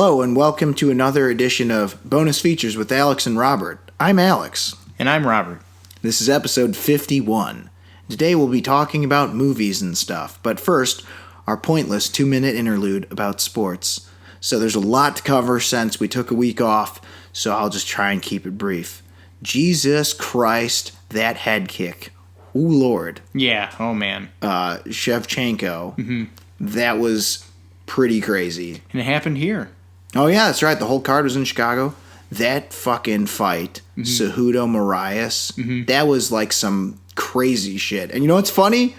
Hello and welcome to another edition of Bonus Features with Alex and Robert. I'm Alex. And I'm Robert. This is episode 51. Today we'll be talking about movies and stuff, but first, our pointless 2-minute interlude about sports. So there's a lot to cover since we took a week off, so I'll just try and keep it brief. Jesus Christ, that head kick. Ooh, Lord. Yeah, oh man. Shevchenko. Mm-hmm. That was pretty crazy. And it happened here. Oh, yeah, that's right. The whole card was in Chicago. That fucking fight, Cejudo Moraes, that was like some crazy shit. And you know what's funny?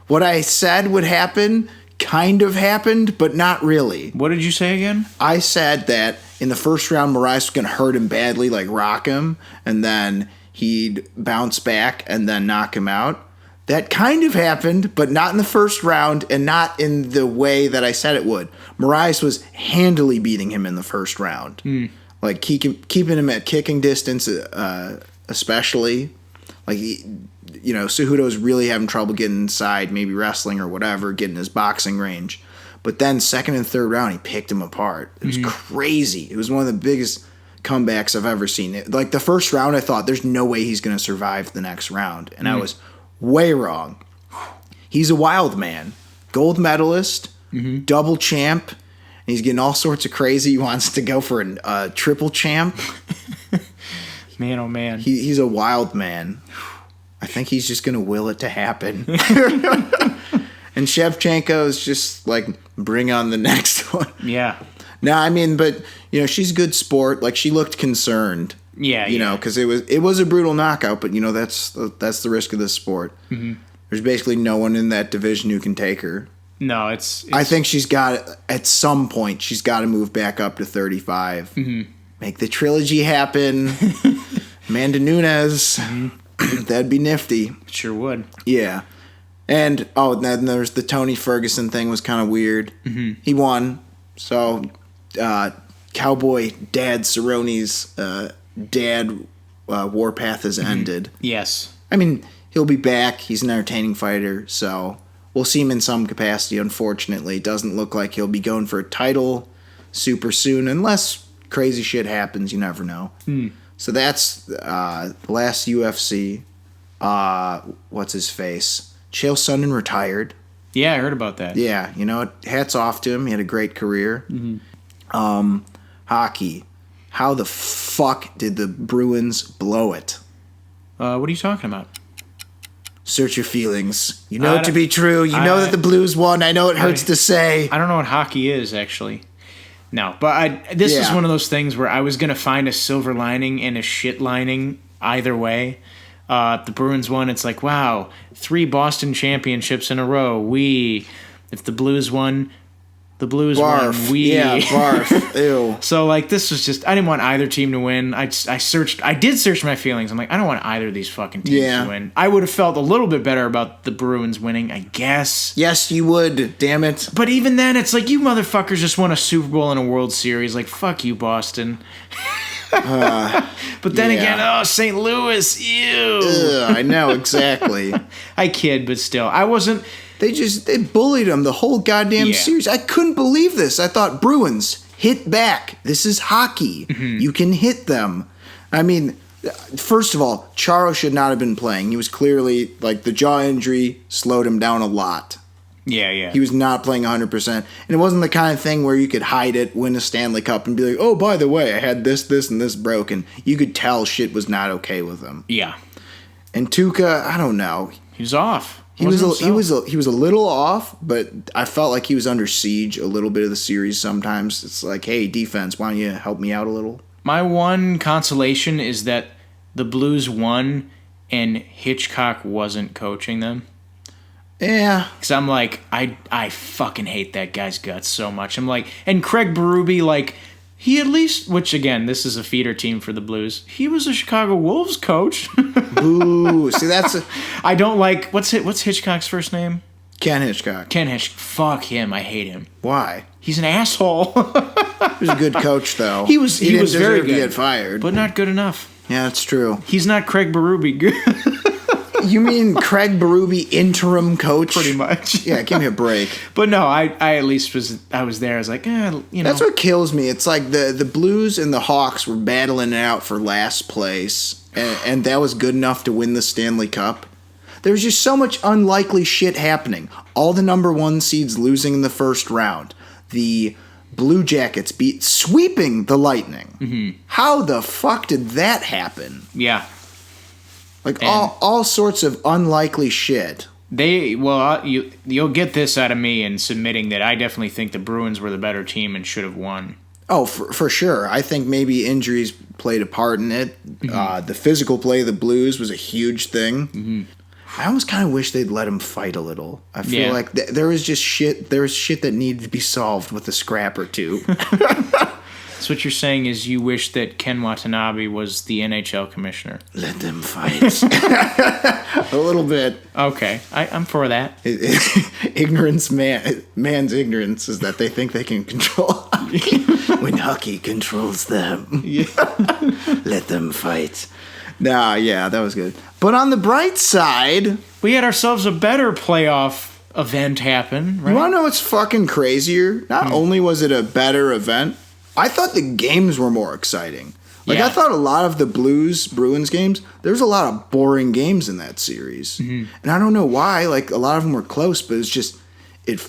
What I said would happen kind of happened, but not really. What did you say again? I said that in the first round, Moraes was going to hurt him badly, like rock him, and then he'd bounce back and then knock him out. That kind of happened, but not in the first round and not in the way that I said it would. Moraes was handily beating him in the first round. Like keeping him at kicking distance, especially. Like, Cejudo's really having trouble getting inside, maybe wrestling or whatever, getting his boxing range. But then second and third round, he picked him apart. It was crazy. It was one of the biggest comebacks I've ever seen. Like the first round, I thought, there's no way he's going to survive the next round. And I was way wrong. He's a wild man. Gold medalist, double champ. And he's getting all sorts of crazy. He wants to go for a triple champ. Man, oh man. He's a wild man. I think he's just going to will it to happen. And Shevchenko is just like, bring on the next one. Yeah. No, I mean, but, she's good sport. Like, she looked concerned. Yeah, because it was a brutal knockout, but, that's the risk of this sport. There's basically no one in that division who can take her. No, it's I think at some point, she's got to move back up to 35. Make the trilogy happen. Amanda Nunes. That'd be nifty. It sure would. Yeah. And, then there's the Tony Ferguson thing was kind of weird. He won. So, Cowboy Dad Cerrone's dad warpath has ended. Yes. I mean, he'll be back. He's an entertaining fighter, so we'll see him in some capacity, unfortunately. It doesn't look like he'll be going for a title super soon, unless crazy shit happens. You never know. So that's the last UFC. What's his face? Chael Sonnen retired. Yeah, I heard about that. Yeah, hats off to him. He had a great career. Hockey. How the fuck did the Bruins blow it? What are you talking about? Search your feelings. You know it to be true. You know that the Blues won. I know it hurts to say. I don't know what hockey is, actually. No, but this is one of those things where I was going to find a silver lining and a shit lining either way. The Bruins won. It's like, wow, 3 Boston championships in a row. If the Blues won, the Blues barf. won. Yeah, barf. Ew. So, this was just, I didn't want either team to win. I did search my feelings. I'm like, I don't want either of these fucking teams to win. I would have felt a little bit better about the Bruins winning, I guess. Yes, you would. Damn it. But even then, it's like, you motherfuckers just won a Super Bowl and a World Series. Like, fuck you, Boston. But then again, St. Louis, ew. I know, exactly. I kid, but still. I wasn't... They bullied him the whole goddamn series. I couldn't believe this. I thought, Bruins, hit back. This is hockey. You can hit them. I mean, first of all, Charo should not have been playing. He was clearly, the jaw injury slowed him down a lot. Yeah. He was not playing 100%. And it wasn't the kind of thing where you could hide it, win a Stanley Cup, and be like, oh, by the way, I had this, and this broken. You could tell shit was not okay with him. Yeah. And Tuukka, I don't know. He was off. He was a little off, but I felt like he was under siege a little bit of the series sometimes. It's like, hey, defense, why don't you help me out a little? My one consolation is that the Blues won and Hitchcock wasn't coaching them. Yeah. Because I'm like, I fucking hate that guy's guts so much. I'm like, and Craig Berube, he at least, which again, this is a feeder team for the Blues. He was a Chicago Wolves coach. Boo. See, I don't like, what's Hitchcock's first name? Ken Hitchcock. Fuck him. I hate him. Why? He's an asshole. He was a good coach, though. He was very good. To get fired. But not good enough. Yeah, that's true. He's not Craig Berube good. You mean Craig Berube, interim coach? Pretty much. Yeah, give me a break. But no, I at least was there. I was like, That's what kills me. It's like the Blues and the Hawks were battling it out for last place, and that was good enough to win the Stanley Cup. There was just so much unlikely shit happening. All the number 1 seeds losing in the first round. The Blue Jackets sweeping the Lightning. Mm-hmm. How the fuck did that happen? Yeah. Like all sorts of unlikely shit. You'll get this out of me in submitting that I definitely think the Bruins were the better team and should have won. Oh, for sure. I think maybe injuries played a part in it. Mm-hmm. The physical play of the Blues was a huge thing. Mm-hmm. I almost kind of wish they'd let him fight a little. I feel like there was just shit. There was shit that needed to be solved with a scrap or two. So what you're saying is you wish that Ken Watanabe was the NHL commissioner. Let them fight. A little bit. Okay, I'm for that. Man's ignorance is that they think they can control hockey when hockey controls them. Yeah. Let them fight. Nah, yeah, that was good. But on the bright side, we had ourselves a better playoff event happen, right? You want to know what's fucking crazier? Not only was it a better event, I thought the games were more exciting. I thought a lot of the Bruins games, there's a lot of boring games in that series. Mm-hmm. And I don't know why. Like, a lot of them were close, but it's just, it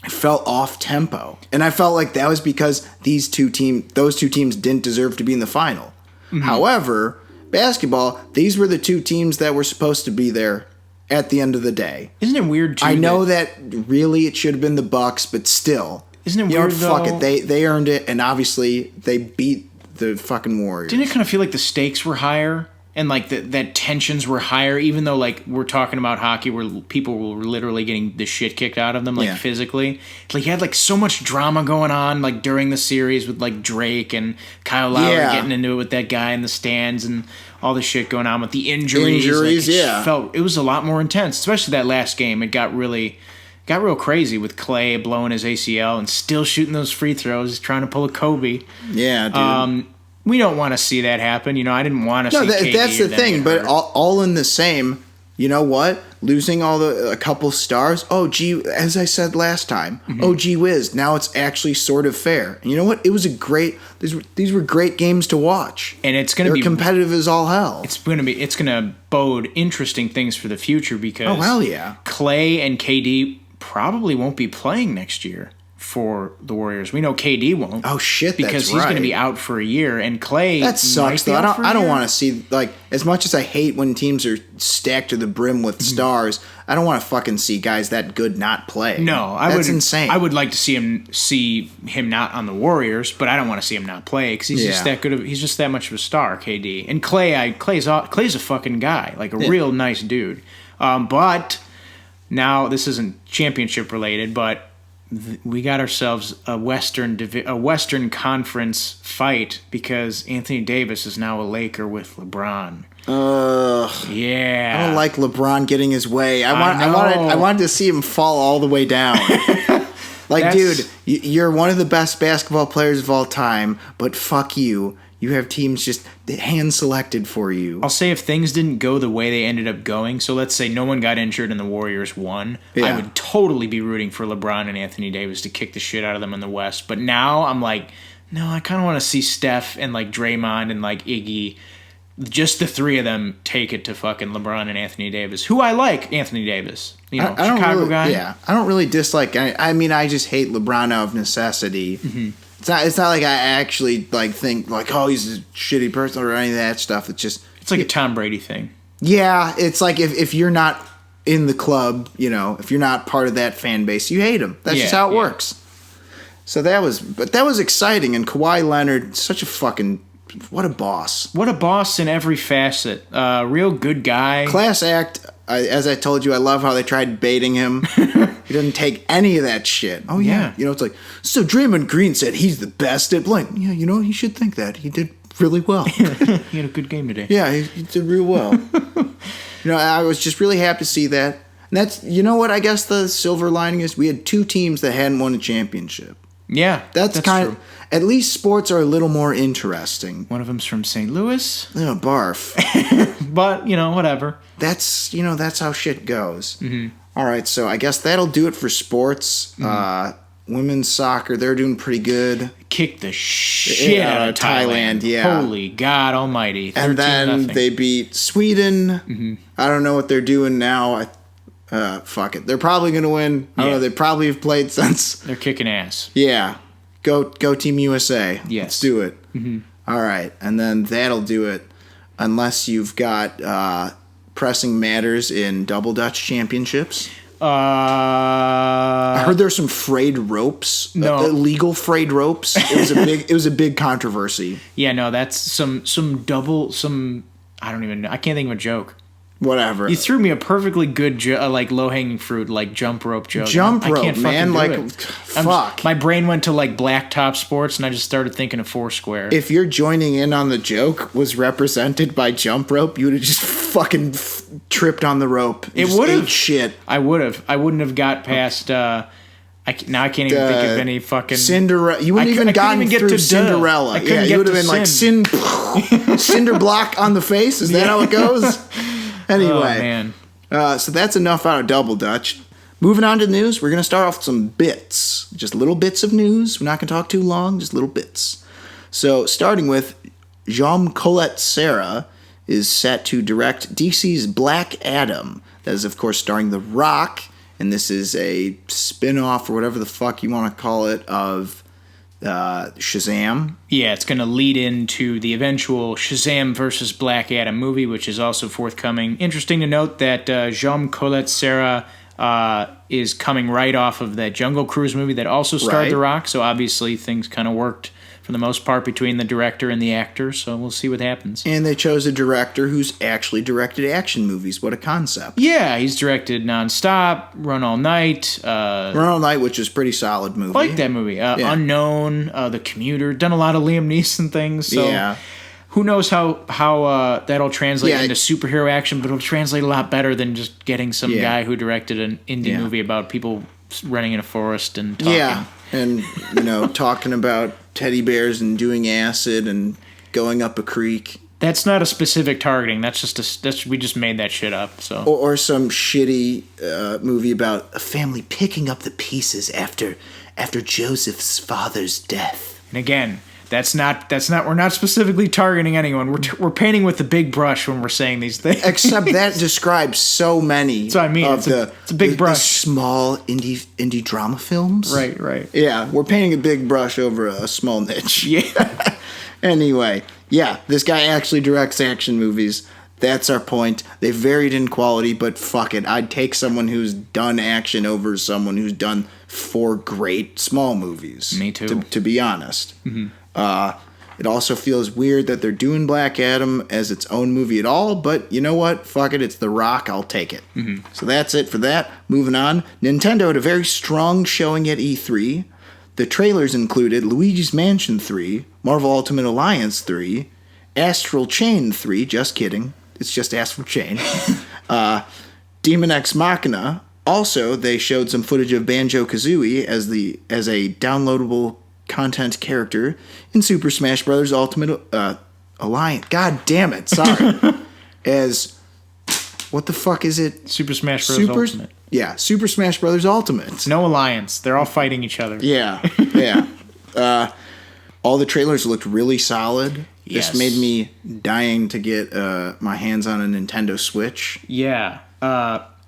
felt off tempo. And I felt like that was because those two teams didn't deserve to be in the final. Mm-hmm. However, basketball, these were the two teams that were supposed to be there at the end of the day. Isn't it weird, too? I know that really it should have been the Bucks, but still. Isn't it weird, though? Fuck it. They earned it, and obviously they beat the fucking Warriors. Didn't it kind of feel like the stakes were higher? And, like, that tensions were higher, even though, like, we're talking about hockey where people were literally getting the shit kicked out of them, like, physically. Like, you had, like, so much drama going on, like, during the series with, like, Drake and Kyle Lowry getting into it with that guy in the stands and all the shit going on with the injuries. It was a lot more intense, especially that last game. It got real crazy with Clay blowing his ACL and still shooting those free throws, trying to pull a Kobe. Yeah, dude. We don't want to see that happen. I didn't want to see KD. That's the thing, but all in the same, you know what? Losing a couple stars, oh, gee, as I said last time, oh, gee whiz, now it's actually sort of fair. And you know what? It was these were great games to watch. And it's going to be competitive as all hell. It's going to bode interesting things for the future because hell yeah. Clay and KD probably won't be playing next year for the Warriors. We know KD won't. Oh shit, because he's going to be out for a year, and Clay. That sucks. Though I don't want to see, like, as much as I hate when teams are stacked to the brim with stars. I don't want to fucking see guys that good not play. No, that's insane. I would like to see him not on the Warriors, but I don't want to see him not play because he's just that good. He's just that much of a star, KD. And Clay's a fucking guy, like a real nice dude. But now this isn't championship related, but we got ourselves a Western Conference fight because Anthony Davis is now a Laker with LeBron. Yeah. I don't like LeBron getting his way. I wanted to see him fall all the way down. Dude, you're one of the best basketball players of all time, but fuck you. You have teams just hand-selected for you. I'll say if things didn't go the way they ended up going, so let's say no one got injured and the Warriors won, I would totally be rooting for LeBron and Anthony Davis to kick the shit out of them in the West. But now I'm like, no, I kind of want to see Steph and, like, Draymond and, like, Iggy, just the three of them take it to fucking LeBron and Anthony Davis, who I like Anthony Davis. Chicago guy. Yeah, I don't really dislike. I mean, I just hate LeBron out of necessity. Mm-hmm. It's not like I actually like think like, oh, he's a shitty person or any of that stuff. It's like a Tom Brady thing. Yeah, it's like if you're not in the club, if you're not part of that fan base, you hate him. That's just how it works. So that was exciting, and Kawhi Leonard, such a fucking what a boss. What a boss in every facet. Real good guy. Class act. As I told you, I love how they tried baiting him. He doesn't take any of that shit. Oh, yeah. It's like, so Draymond Green said he's the best at blank. Yeah, he should think that. He did really well. He had a good game today. Yeah, he did real well. I was just really happy to see that. And that's, what I guess the silver lining is? We had two teams that hadn't won a championship. Yeah, That's kind true. of, at least sports are a little more interesting. One of them's from St. Louis. Oh, barf. But, whatever. That's how shit goes. Mm-hmm. All right, so I guess that'll do it for sports. Women's soccer, they're doing pretty good. Kicked the shit out of Thailand. Yeah. Holy God almighty. And then they beat Sweden. Mm-hmm. I don't know what they're doing now. Fuck it. They're probably going to win. I don't know. They probably have played since. They're kicking ass. Yeah. Go Team USA. Yes. Let's do it. Mm-hmm. All right. And then that'll do it. Unless you've got pressing matters in Double Dutch championships. I heard there's some frayed ropes. No. Illegal frayed ropes. It was a big controversy. Yeah, no, that's some I don't even know. I can't think of a joke. Whatever. You threw me a perfectly good low-hanging fruit, jump rope joke. Jump rope, I can't man. fuck. My brain went to blacktop sports, and I just started thinking of Foursquare. If your joining in on the joke was represented by jump rope, you would have just fucking tripped on the rope. It would have. Shit. I would have. I wouldn't have got past. Now I can't even think of any fucking Cinderella. You wouldn't even gotten through Cinderella. Yeah, you would have been like cinder block on the face. Is that how it goes? Anyway, man. So that's enough out of Double Dutch. Moving on to the news, we're going to start off with some bits. Just little bits of news. We're not going to talk too long, just little bits. So starting with Jaume Collet-Serra is set to direct DC's Black Adam. That is, of course, starring The Rock, and this is a spin-off or whatever the fuck you want to call it of Shazam. Yeah, it's going to lead into the eventual Shazam versus Black Adam movie, which is also forthcoming. Interesting to note that Jaume Collet-Serra is coming right off of that Jungle Cruise movie that also starred The Rock, so obviously things kind of worked for the most part between the director and the actor, so we'll see what happens. And they chose a director who's actually directed action movies. What a concept. Yeah, he's directed Nonstop, Run All Night. Run All Night, which is a pretty solid movie. I like that movie. Unknown, The Commuter, done a lot of Liam Neeson things, so yeah. Who knows how that'll translate into superhero action, but it'll translate a lot better than just getting some guy who directed an indie movie about people running in a forest and talking. Yeah, and, talking about teddy bears and doing acid and going up a creek. That's not a specific targeting. That's just we just made that shit up. So or some shitty movie about a family picking up the pieces after Joseph's father's death. And again, that's not. We're not specifically targeting anyone. We're painting with the big brush when we're saying these things. Except that describes so many. That's what I mean. It's a big brush. The small indie drama films. Right. Yeah, we're painting a big brush over a small niche. Yeah. Anyway, yeah, this guy actually directs action movies. That's our point. They varied in quality, but fuck it. I'd take someone who's done action over someone who's done 4 great small movies. Me too. To be honest. Mm-hmm. It also feels weird that they're doing Black Adam as its own movie at all, but you know what? Fuck it, it's The Rock, I'll take it. Mm-hmm. So that's it for that. Moving on, Nintendo had a very strong showing at E3. The trailers included Luigi's Mansion 3, Marvel Ultimate Alliance 3, Astral Chain 3, just kidding, it's just Astral Chain, Demon X Machina. Also, they showed some footage of Banjo-Kazooie as a downloadable content character in Super Smash Bros. Ultimate Alliance. God damn it, sorry. As, what the fuck is it? Super Smash Bros. Ultimate. Yeah, Super Smash Bros. Ultimate. No alliance. They're all fighting each other. Yeah. All the trailers looked really solid. Yes. This made me dying to get my hands on a Nintendo Switch. Yeah.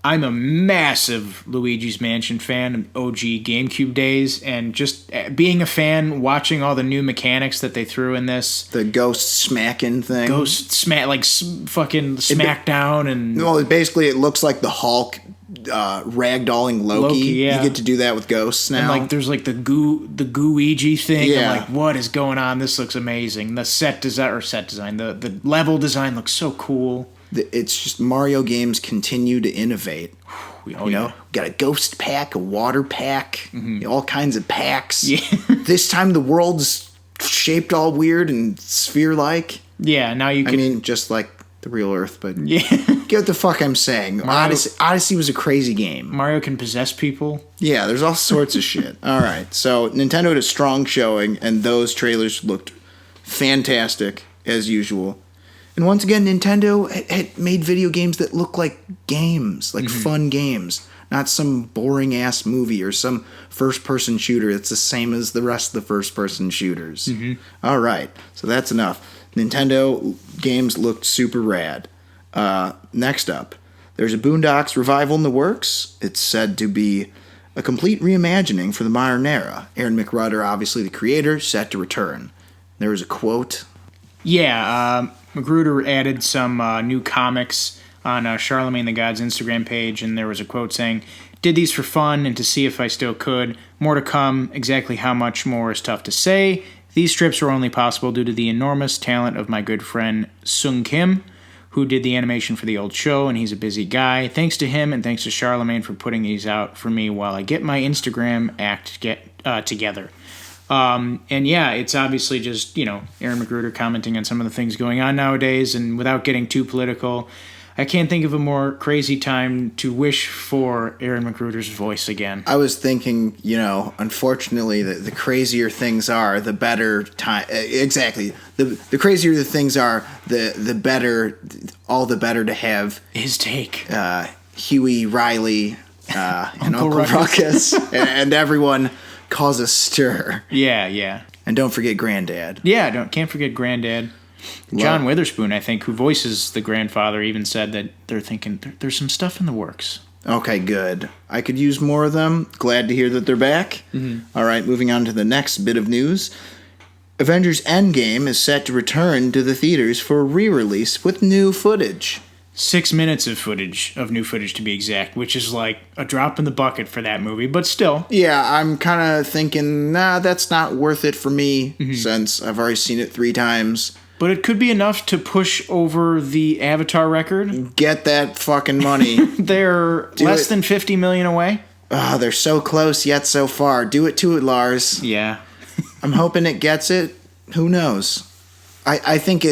I'm a massive Luigi's Mansion fan, OG GameCube days, and just being a fan, watching all the new mechanics that they threw in this. The ghost smacking thing. Fucking smackdown and... Well, basically it looks like the Hulk ragdolling Loki. Yeah. You get to do that with ghosts now. And there's the Gooigi thing. Yeah. I'm like, what is going on? This looks amazing. The set design, the level design looks so cool. It's just Mario games continue to innovate. Got a ghost pack, a water pack, all kinds of packs. Yeah. This time the world's shaped all weird and sphere-like. Yeah, now you can... just like the real Earth, but Yeah. get what the fuck I'm saying. Odyssey was a crazy game. Mario can possess people. Yeah, there's all sorts of shit. All right, so Nintendo had a strong showing, and those trailers looked fantastic, as usual. And once again, Nintendo had made video games that look like games, like fun games, not some boring-ass movie or some first-person shooter that's the same as the rest of the first-person shooters. All right, so that's enough. Nintendo games looked super rad. Next up, there's a Boondocks revival in the works. It's said to be a complete reimagining for the modern era. Aaron McGruder, obviously the creator, set to return. There was a quote. Yeah, McGruder added some new comics on Charlemagne the God's Instagram page, and there was a quote saying, "Did these for fun and to see if I still could. More to come. Exactly how much more is tough to say. These strips were only possible due to the enormous talent of my good friend Sung Kim, who did the animation for the old show, and he's a busy guy. Thanks to him and thanks to Charlemagne for putting these out for me while I get my Instagram act together." And yeah, it's obviously just, Aaron McGruder commenting on some of the things going on nowadays, and without getting too political, I can't think of a more crazy time to wish for Aaron McGruder's voice again. I was thinking, unfortunately, the crazier things are, the better time. Exactly. The crazier the things are, the better, all the better to have his take. Huey, Riley, and Uncle Ruckus, and everyone cause a stir. Yeah. And don't forget Granddad. Yeah, can't forget Granddad. John Witherspoon, I think, who voices the grandfather, even said that they're thinking there's some stuff in the works. Okay, good. I could use more of them. Glad to hear that they're back. All right, moving on to the next bit of news. Avengers Endgame is set to return to the theaters for a re-release with new footage. 6 minutes of new footage to be exact, which is like a drop in the bucket for that movie, but still. Yeah, I'm kind of thinking, that's not worth it for me, since I've already seen it 3 times. But it could be enough to push over the Avatar record. Get that fucking money. They're less than $50 million away. Oh, they're so close yet so far. Do it to it, Lars. Yeah. I'm hoping it gets it. Who knows? I think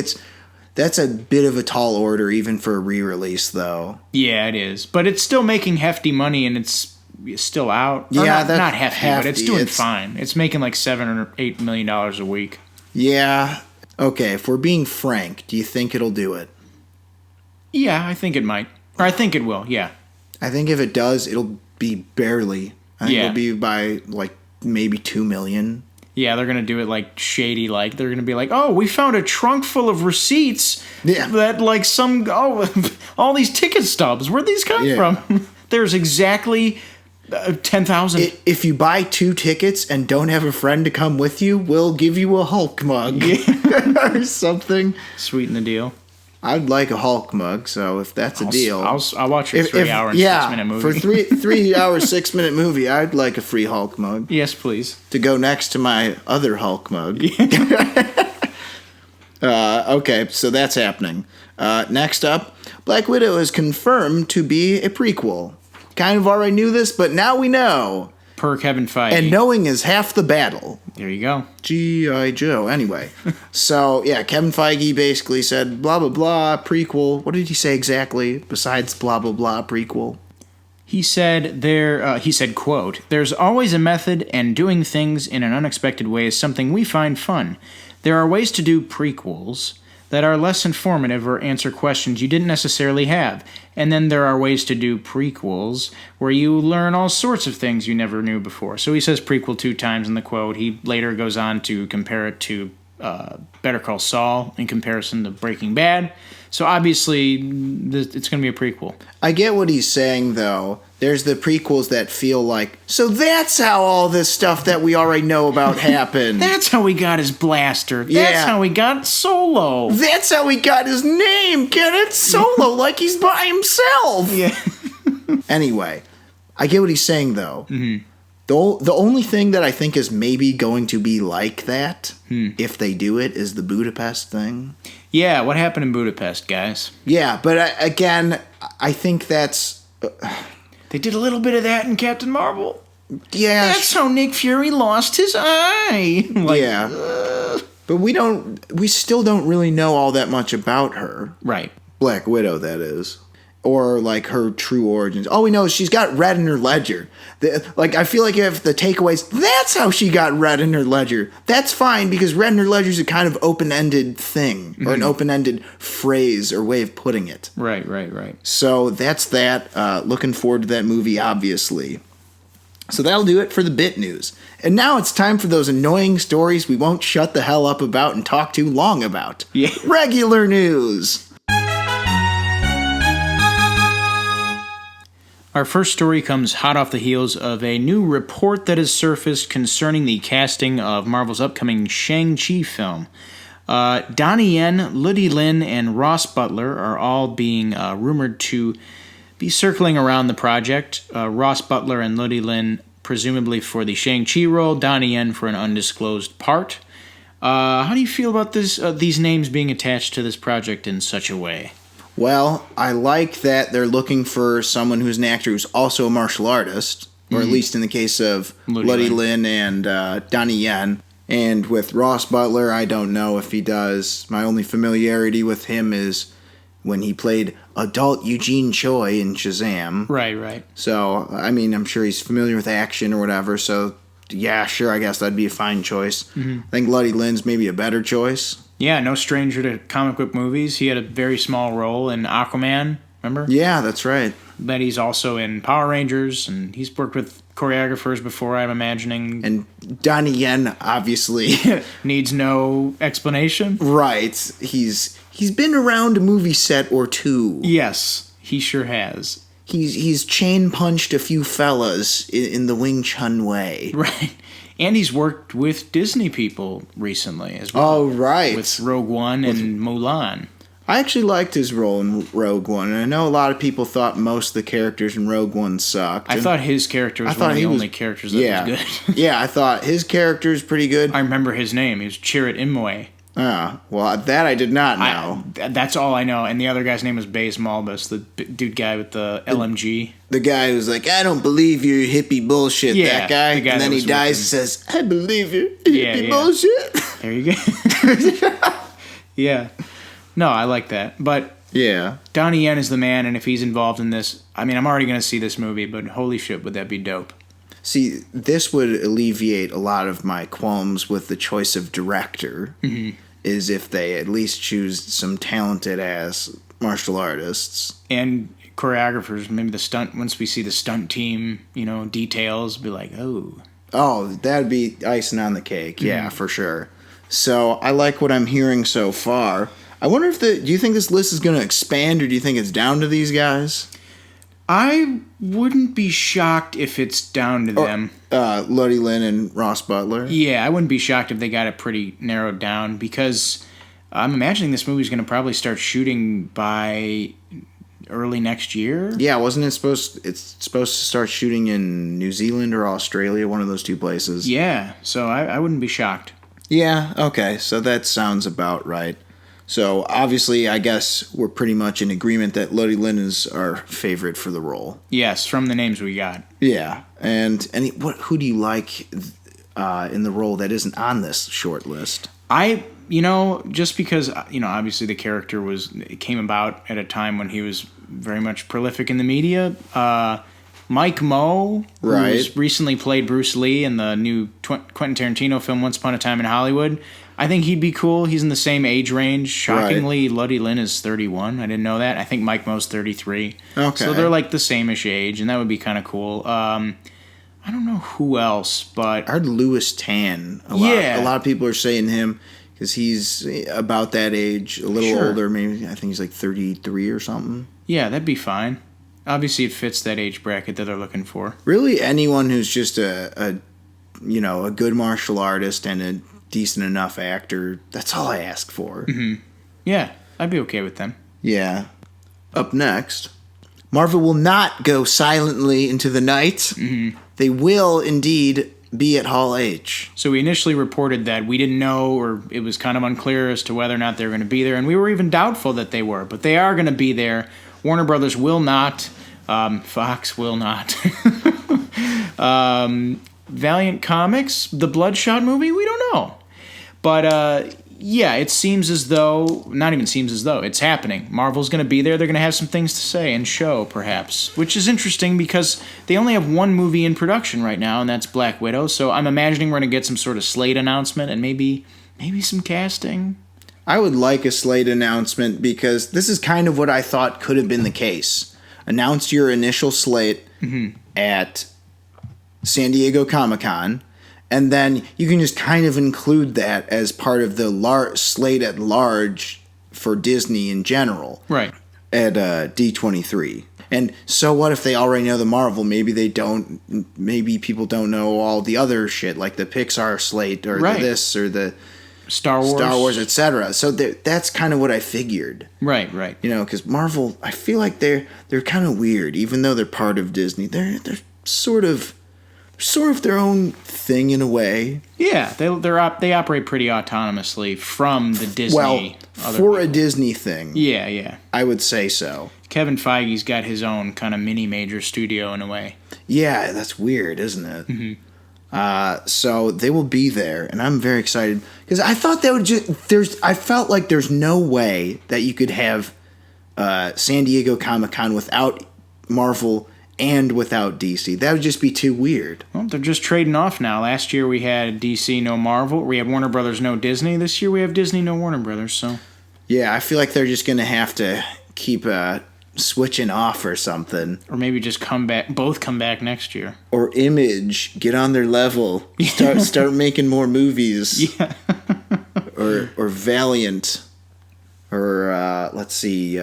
that's a bit of a tall order even for a re-release, though. Yeah, it is. But it's still making hefty money, and it's still out. Yeah, that's not hefty, but it's doing fine. It's making like $7 or $8 million a week. Yeah. Okay, if we're being frank, do you think it'll do it? Yeah, I think it might. Or I think it will, yeah. I think if it does, it'll be barely. I think it'll be by, like, maybe 2 million. Yeah, they're going to do it, like, shady-like. They're going to be like, oh, we found a trunk full of receipts that, like, all these ticket stubs. Where'd these come from? There's exactly 10,000. If you buy 2 tickets and don't have a friend to come with you, we'll give you a Hulk mug or something. Sweeten the deal. I'd like a Hulk mug, so if that's a deal, I'll watch your 3-hour and 6-minute movie. For 3-hour 6-minute movie, I'd like a free Hulk mug. Yes, please. To go next to my other Hulk mug. Okay, so that's happening. Next up, Black Widow is confirmed to be a prequel. Kind of already knew this, but now we know. Per Kevin Feige. And knowing is half the battle. There you go. G.I. Joe. Anyway. So, yeah, Kevin Feige basically said, blah, blah, blah, prequel. What did he say exactly besides blah, blah, blah, prequel? He said, quote, "There's always a method, and doing things in an unexpected way is something we find fun. There are ways to do prequels that are less informative or answer questions you didn't necessarily have. And then there are ways to do prequels where you learn all sorts of things you never knew before." So he says prequel 2 times in the quote. He later goes on to compare it to Better Call Saul in comparison to Breaking Bad. So obviously, it's going to be a prequel. I get what he's saying, though. There's the prequels that feel like, so that's how all this stuff that we already know about happened. That's how we got his blaster. That's how we got Solo. That's how we got his name. Get it? Solo, like he's by himself. Yeah. Anyway, I get what he's saying, though. Mm-hmm. The only thing that I think is maybe going to be like that, if they do it, is the Budapest thing. Yeah, what happened in Budapest, guys? Yeah, but again, I think that's... they did a little bit of that in Captain Marvel. Yeah. That's how Nick Fury lost his eye. But we still don't really know all that much about her. Right. Black Widow, that is. Or, like, her true origins. All we know is she's got red in her ledger. I feel like if the takeaways, that's how she got red in her ledger. That's fine, because red in her ledger is a kind of open-ended thing. Or an open-ended phrase or way of putting it. Right. So that's that. Looking forward to that movie, obviously. So that'll do it for the bit news. And now it's time for those annoying stories we won't shut the hell up about and talk too long about. Yeah. Regular news. Our first story comes hot off the heels of a new report that has surfaced concerning the casting of Marvel's upcoming Shang-Chi film. Donnie Yen, Ludi Lin, and Ross Butler are all being rumored to be circling around the project. Ross Butler and Ludi Lin presumably for the Shang-Chi role, Donnie Yen for an undisclosed part. How do you feel about these names being attached to this project in such a way? Well, I like that they're looking for someone who's an actor who's also a martial artist, or at least in the case of Ludi Lin and Donnie Yen. And with Ross Butler, I don't know if he does. My only familiarity with him is when he played adult Eugene Choi in Shazam. Right. So, I mean, I'm sure he's familiar with action or whatever, so yeah, sure, I guess that'd be a fine choice. I think Ludi Lin's maybe a better choice. Yeah, no stranger to comic book movies. He had a very small role in Aquaman, remember? Yeah, that's right. But he's also in Power Rangers, and he's worked with choreographers before, I'm imagining. And Donnie Yen, obviously. Needs no explanation. Right. He's been around a movie set or two. Yes, he sure has. He's chain punched a few fellas in the Wing Chun way. Right. And he's worked with Disney people recently as well. Oh, right. With Rogue One and Mulan. I actually liked his role in Rogue One, and I know a lot of people thought most of the characters in Rogue One sucked. I thought his character was one of the only characters that was good. Yeah, I thought his character is pretty good. I remember his name. He was Chirrut Imwe. Well, that I did not know. That's all I know. And the other guy's name was Baze Malbus, the dude guy with the LMG. The guy who's like, I don't believe your hippie bullshit, that guy. And then he dies and says, I believe your hippie bullshit. There you go. Yeah. No, I like that. But yeah, Donnie Yen is the man, and if he's involved in this, I mean, I'm already going to see this movie, but holy shit, would that be dope. See, this would alleviate a lot of my qualms with the choice of director, is if they at least choose some talented-ass martial artists. And choreographers, maybe once we see the stunt team, details, be like, oh. Oh, that'd be icing on the cake, yeah, for sure. So, I like what I'm hearing so far. I wonder do you think this list is going to expand, or do you think it's down to these guys? I wouldn't be shocked if it's down to them. Ludi Lin and Ross Butler? Yeah, I wouldn't be shocked if they got it pretty narrowed down, because I'm imagining this movie's going to probably start shooting by early next year. Yeah, wasn't it supposed to start shooting in New Zealand or Australia, one of those two places? Yeah, so I wouldn't be shocked. Yeah, okay, so that sounds about right. So, obviously, I guess we're pretty much in agreement that Ludi Lin is our favorite for the role. Yes, from the names we got. Yeah, and who do you like in the role that isn't on this short list? Just because, obviously the character came about at a time when he was very much prolific in the media. Mike Moe, who's recently played Bruce Lee in the new Quentin Tarantino film Once Upon a Time in Hollywood. I think he'd be cool. He's in the same age range. Shockingly, Ludi Lin is 31. I didn't know that. I think Mike Moe's 33. Okay. So they're like the same-ish age, and that would be kind of cool. I don't know who else, but... I heard Louis Tan. A lot of people are saying him because he's about that age, a little older. Maybe I think he's like 33 or something. Yeah, that'd be fine. Obviously, it fits that age bracket that they're looking for. Really, anyone who's just a good martial artist and a decent enough actor, that's all I ask for. Yeah, I'd be okay with them. Yeah. Up next, Marvel will not go silently into the night. They will indeed be at Hall H. So we initially reported that we didn't know, or it was kind of unclear as to whether or not they were going to be there, and we were even doubtful that they were, but they are going to be there. Warner Brothers will not. Fox will not. Valiant Comics, the Bloodshot movie, we don't know. But Yeah, it seems as though, not even seems as though, it's happening. Marvel's going to be there. They're going to have some things to say and show, perhaps. Which is interesting because they only have one movie in production right now, and that's Black Widow. So I'm imagining we're going to get some sort of slate announcement and maybe some casting. I would like a slate announcement because this is kind of what I thought could have been the case. Announce your initial slate at San Diego Comic-Con. And then you can just kind of include that as part of the slate at large for Disney in general. Right. At D23. And so what if they already know the Marvel? Maybe they don't. Maybe people don't know all the other shit, like the Pixar slate or the this or the Star Wars, etc. So that's kind of what I figured. Right. You know, because Marvel, I feel like they're kind of weird, even though they're part of Disney. They're sort of their own thing in a way. Yeah, they operate pretty autonomously from the Disney. Well, for a Disney thing. Yeah. I would say so. Kevin Feige's got his own kind of mini major studio in a way. Yeah, that's weird, isn't it? Mm-hmm. So they will be there, and I'm very excited because I thought that would I felt like there's no way that you could have San Diego Comic-Con without Marvel and without DC. That would just be too weird. Well, they're just trading off now. Last year we had DC, no Marvel. We had Warner Brothers, no Disney. This year we have Disney, no Warner Brothers. So yeah, I feel like they're just going to have to keep switching off or something. Or maybe just both come back next year. Or Image, get on their level. Start making more movies. Yeah. or Valiant. Or, let's see,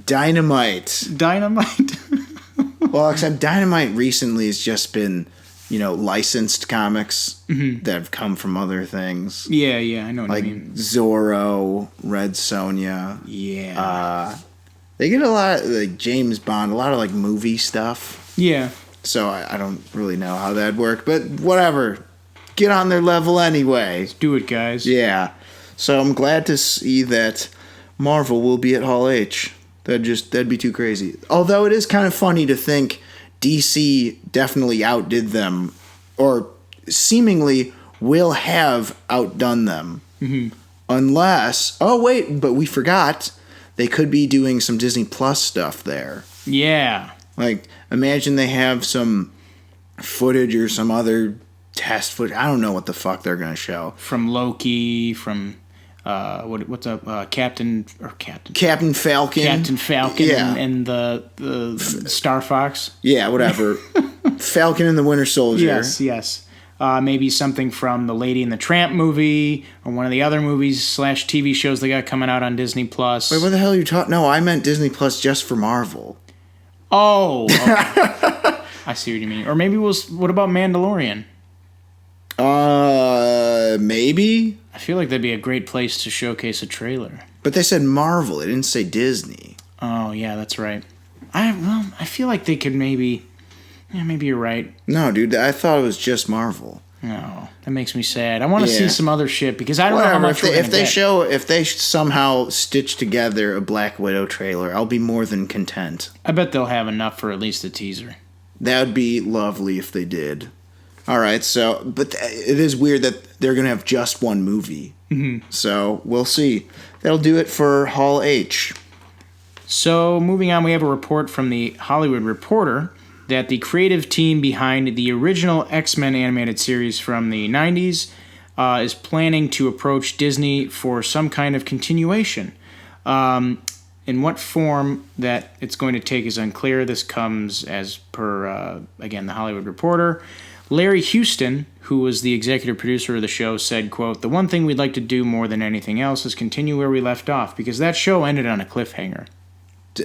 Dynamite. Well, except Dynamite recently has just been, licensed comics that have come from other things. Yeah, I know what you mean. Like Zorro, Red Sonja. Yeah. They get a lot of, like, James Bond, a lot of, like, movie stuff. Yeah. So I don't really know how that'd work, but whatever. Get on their level anyway. Let's do it, guys. Yeah. So I'm glad to see that Marvel will be at Hall H. That'd be too crazy. Although it is kind of funny to think DC definitely outdid them, or seemingly will have outdone them. Mm-hmm. Unless, but we forgot, they could be doing some Disney Plus stuff there. Yeah. Like, imagine they have some footage or some other test footage. I don't know what the fuck they're going to show. From Loki, from... what's up? Captain Falcon. Captain Falcon, yeah. and the Star Fox. Yeah, whatever. Falcon and the Winter Soldier. Yes. Maybe something from the Lady and the Tramp movie, or one of the other movies / TV shows they got coming out on Disney Plus. Wait, what the hell are you talking? No, I meant Disney Plus just for Marvel. Oh, okay. I see what you mean. Or maybe what about Mandalorian? Maybe. I feel like that'd be a great place to showcase a trailer. But they said Marvel. They didn't say Disney. Oh, yeah, that's right. I feel like they could maybe... Yeah, maybe you're right. No, dude, I thought it was just Marvel. No, that makes me sad. I want to see some other shit because I don't know how much if they somehow stitch together a Black Widow trailer, I'll be more than content. I bet they'll have enough for at least a teaser. That would be lovely if they did. All right, but it is weird that they're going to have just one movie. Mm-hmm. So we'll see. That'll do it for Hall H. So moving on, we have a report from the Hollywood Reporter that the creative team behind the original X-Men animated series from the 90s is planning to approach Disney for some kind of continuation. In what form that it's going to take is unclear. This comes as per, again, the Hollywood Reporter. Larry Houston, who was the executive producer of the show, said, quote, "The one thing we'd like to do more than anything else is continue where we left off, because that show ended on a cliffhanger."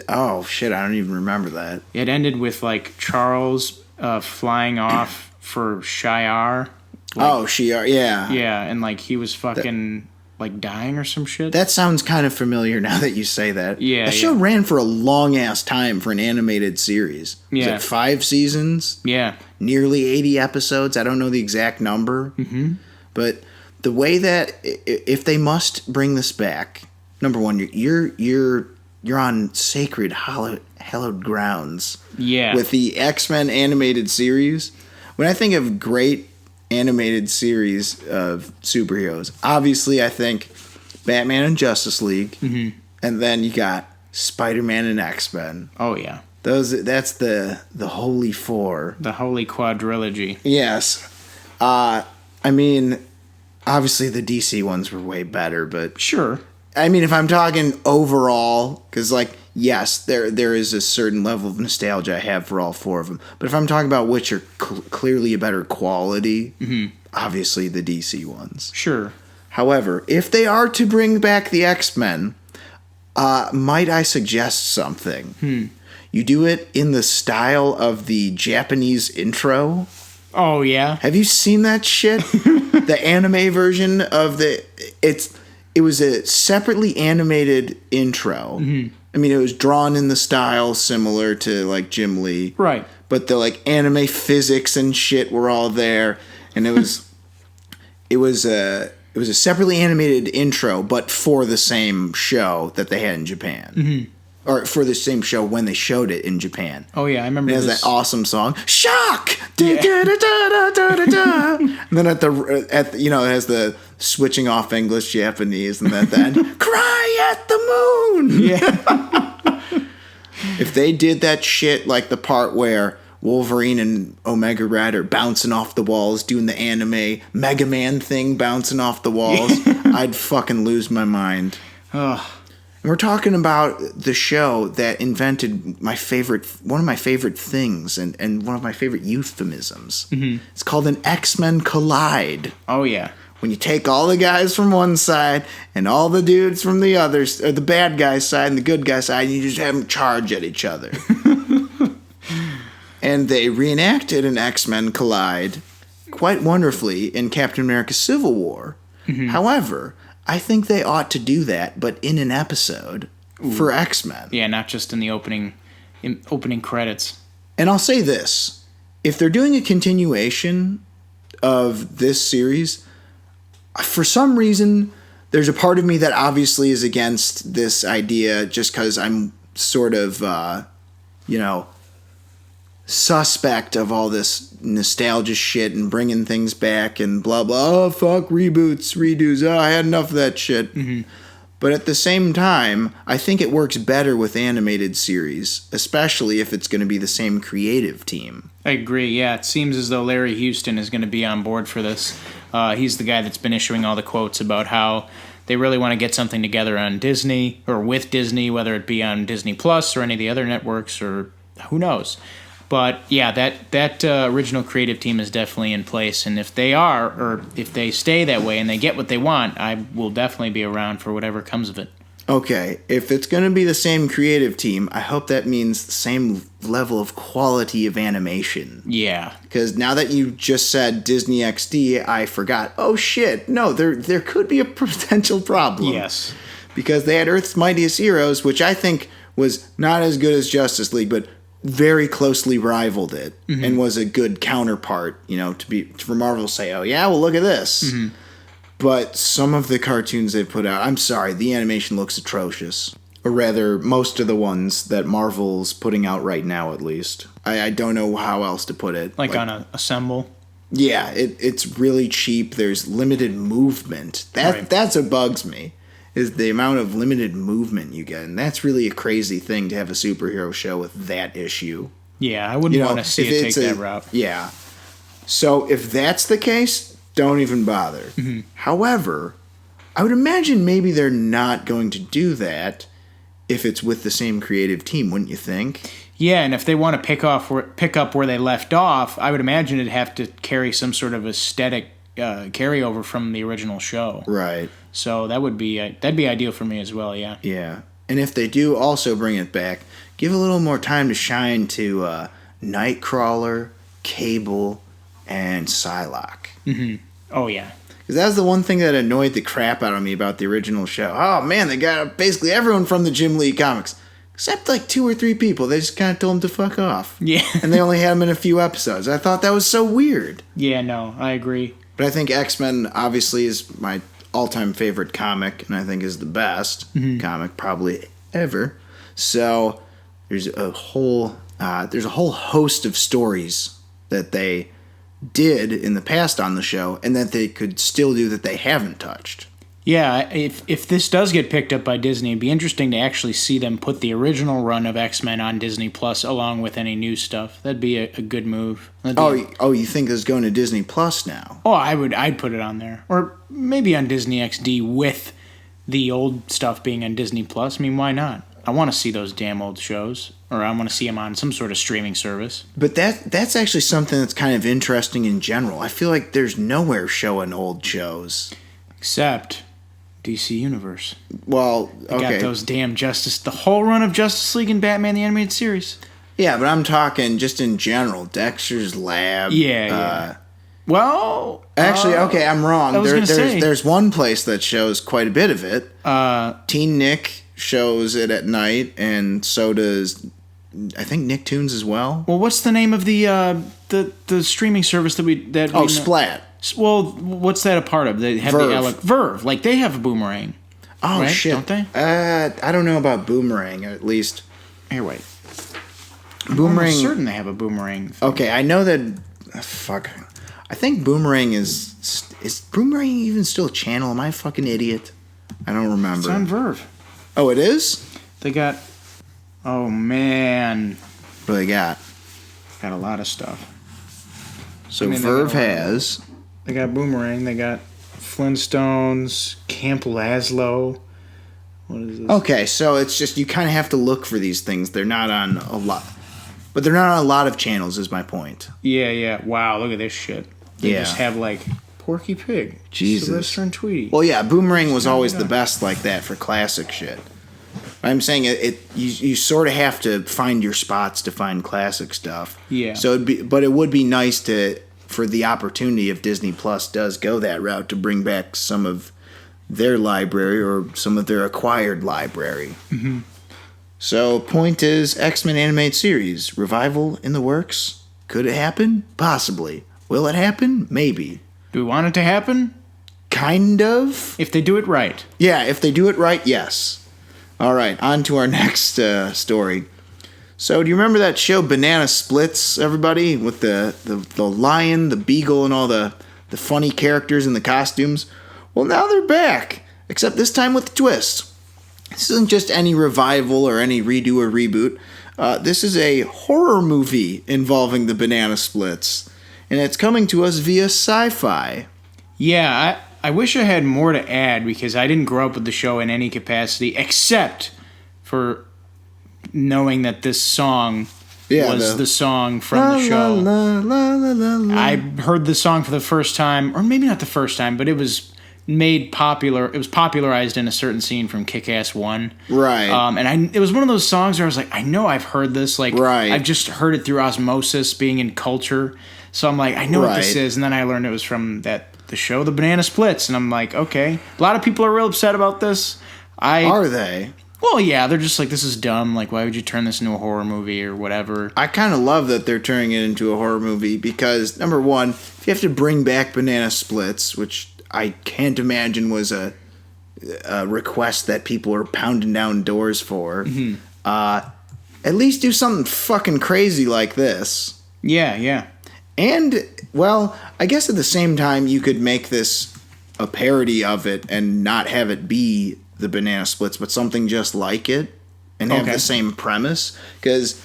Oh, shit, I don't even remember that. It ended with, like, Charles flying off for Shi'ar. Shi'ar, yeah. Yeah, and, like, he was fucking, dying or some shit. That sounds kind of familiar now that you say that. Yeah, that show ran for a long-ass time for an animated series. Yeah. Was it 5 seasons? Yeah. Nearly 80 episodes? I don't know the exact number. Mm-hmm. But the way that, if they must bring this back, number one, you're on sacred, hallowed grounds. Yeah. With the X-Men animated series. When I think of great animated series of superheroes, obviously I think Batman and Justice League, and then you got Spider-Man and X-Men. Oh yeah, that's the holy four, the holy quadrilogy. Yes, I mean, obviously the DC ones were way better, but sure. I mean, if I'm talking overall, because like yes, there is a certain level of nostalgia I have for all four of them, but if I'm talking about which are clearly a better quality, obviously the DC ones. Sure. However, if they are to bring back the X-Men, might I suggest something? You do it in the style of the Japanese intro. Oh, yeah? Have you seen that shit? The anime version of it was a separately animated intro. I mean, it was drawn in the style similar to, like, Jim Lee. Right. But the, like, anime physics and shit were all there. And it was a separately animated intro, but for the same show that they had in Japan. Or for the same show when they showed it in Japan. Oh, yeah, I remember it has this. That awesome song, Shock! Yeah. And then at the it has the switching off English, Japanese, and then at the end, Cry at the Moon! Yeah. If they did that shit, like the part where Wolverine and Omega Red are bouncing off the walls, doing the anime Mega Man thing, bouncing off the walls, I'd fucking lose my mind. Ugh. And we're talking about the show that invented one of my favorite things and one of my favorite euphemisms. It's called an X-Men collide. Oh, yeah. When you take all the guys from one side and all the dudes from the other, or the bad guy's side and the good guy's side, and you just have them charge at each other. And they reenacted an X-Men collide quite wonderfully in Captain America Civil War. However, I think they ought to do that, but in an episode for X-Men. Yeah, not just in the opening credits. And I'll say this. If they're doing a continuation of this series, for some reason, there's a part of me that obviously is against this idea just because I'm sort of, suspect of all this nostalgia shit and bringing things back and blah blah. Oh fuck, reboots, redos. Oh, I had enough of that shit. But at the same time, I think it works better with animated series, especially if it's going to be the same creative team. I agree. Yeah, it seems as though Larry Houston is going to be on board for this. He's the guy that's been issuing all the quotes about how they really want to get something together on Disney or with Disney, whether it be on Disney Plus or any of the other networks or who knows. But yeah, that original creative team is definitely in place, and if they stay that way and they get what they want, I will definitely be around for whatever comes of it. Okay, if it's going to be the same creative team, I hope that means the same level of quality of animation. Yeah. Because now that you just said Disney XD, I forgot. Oh shit, no, there could be a potential problem. Yes. Because they had Earth's Mightiest Heroes, which I think was not as good as Justice League, but very closely rivaled it and was a good counterpart, for Marvel to say, oh yeah, well look at this. But some of the cartoons they've put out, I'm sorry, the animation looks atrocious. Or rather, most of the ones that Marvel's putting out right now, at least. I don't know how else to put it. Like on a Assemble? Yeah, it's really cheap. There's limited movement. That's what bugs me, is the amount of limited movement you get. And that's really a crazy thing to have a superhero show with that issue. Yeah, I wouldn't want to see it take that route. Yeah. So if that's the case, don't even bother. However, I would imagine maybe they're not going to do that if it's with the same creative team, wouldn't you think? Yeah, and if they want to pick up where they left off, I would imagine it'd have to carry some sort of aesthetic carryover from the original show. Right. So that'd be ideal for me as well, yeah. Yeah. And if they do also bring it back, give a little more time to shine to Nightcrawler, Cable, and Psylocke. Oh, yeah. Because that's the one thing that annoyed the crap out of me about the original show. Oh, man, they got basically everyone from the Jim Lee comics. Except like 2 or 3 people. They just kind of told them to fuck off. Yeah. And they only had them in a few episodes. I thought that was so weird. Yeah, no, I agree. But I think X-Men obviously is my all-time favorite comic, and I think is the best comic probably ever. So there's a whole host of stories that they did in the past on the show, and that they could still do that they haven't touched. Yeah, if this does get picked up by Disney, it'd be interesting to actually see them put the original run of X-Men on Disney Plus along with any new stuff. That'd be a good move. You think it's going to Disney Plus now? Oh, I'd put it on there. Or maybe on Disney XD with the old stuff being on Disney Plus. I mean, why not? I want to see those damn old shows. Or I want to see them on some sort of streaming service. But that's actually something that's kind of interesting in general. I feel like there's nowhere showing old shows. Except DC Universe. Well, they got those damn the whole run of Justice League and Batman the Animated Series. Yeah, but I'm talking just in general. Dexter's Lab. Yeah. Well, actually, okay, I'm wrong. There's one place that shows quite a bit of it. Teen Nick shows it at night, and so does I think Nicktoons as well. Well, what's the name of the streaming service that we Splat. Well, what's that a part of? They have Verve. Like, they have a Boomerang. Oh, right? shit. Don't they? I don't know about Boomerang, at least. Here, wait. Boomerang. I'm certain they have a Boomerang thing. Okay, I know that... Fuck. I think Boomerang is Boomerang even still a channel? Am I a fucking idiot? I don't remember. It's on Verve. Oh, it is? They got... Oh, man. What do they got? Got a lot of stuff. So Verve has... They got Boomerang. They got Flintstones, Camp Lazlo. What is this? Okay, so it's just you kind of have to look for these things. They're not on a lot. But they're not on a lot of channels is my point. Yeah. Wow, look at this shit. They just have, like, Porky Pig. Jesus. Sylvester and Tweety. Well, yeah, Boomerang was always the best like that for classic shit. I'm saying you sort of have to find your spots to find classic stuff. Yeah. So it would be nice for the opportunity if Disney Plus does go that route to bring back some of their library or some of their acquired library. Mm-hmm. So point is X-Men animated series revival in the works. Could it happen? Possibly. Will it happen? Maybe. Do we want it to happen? Kind of. If they do it right. Yeah, if they do it right, yes. All right, on to our next story. So, do you remember that show Banana Splits, everybody? With the lion, the beagle, and all the funny characters and the costumes? Well, now they're back, except this time with a twist. This isn't just any revival or any redo or reboot. This is a horror movie involving the Banana Splits, and it's coming to us via Sci-Fi. Yeah, I wish I had more to add because I didn't grow up with the show in any capacity except for knowing that this song was the song from the show. La, la, la, la, la. I heard the song for the first time, or maybe not the first time, but it was made popular. It was popularized in a certain scene from Kick-Ass 1. Right. And it was one of those songs where I was like, I know I've heard this. Like, right. I've just heard it through osmosis, being in culture. So I'm like, I know what this is. And then I learned it was from the show, The Banana Splits. And I'm like, okay. A lot of people are real upset about this. Are they? Well, yeah, they're just like, this is dumb. Like, why would you turn this into a horror movie or whatever? I kind of love that they're turning it into a horror movie because, number one, if you have to bring back Banana Splits, which I can't imagine was a request that people are pounding down doors for, at least do something fucking crazy like this. Yeah. And, well, I guess at the same time, you could make this a parody of it and not have it be the Banana Splits, but something just like it and have the same premise. Because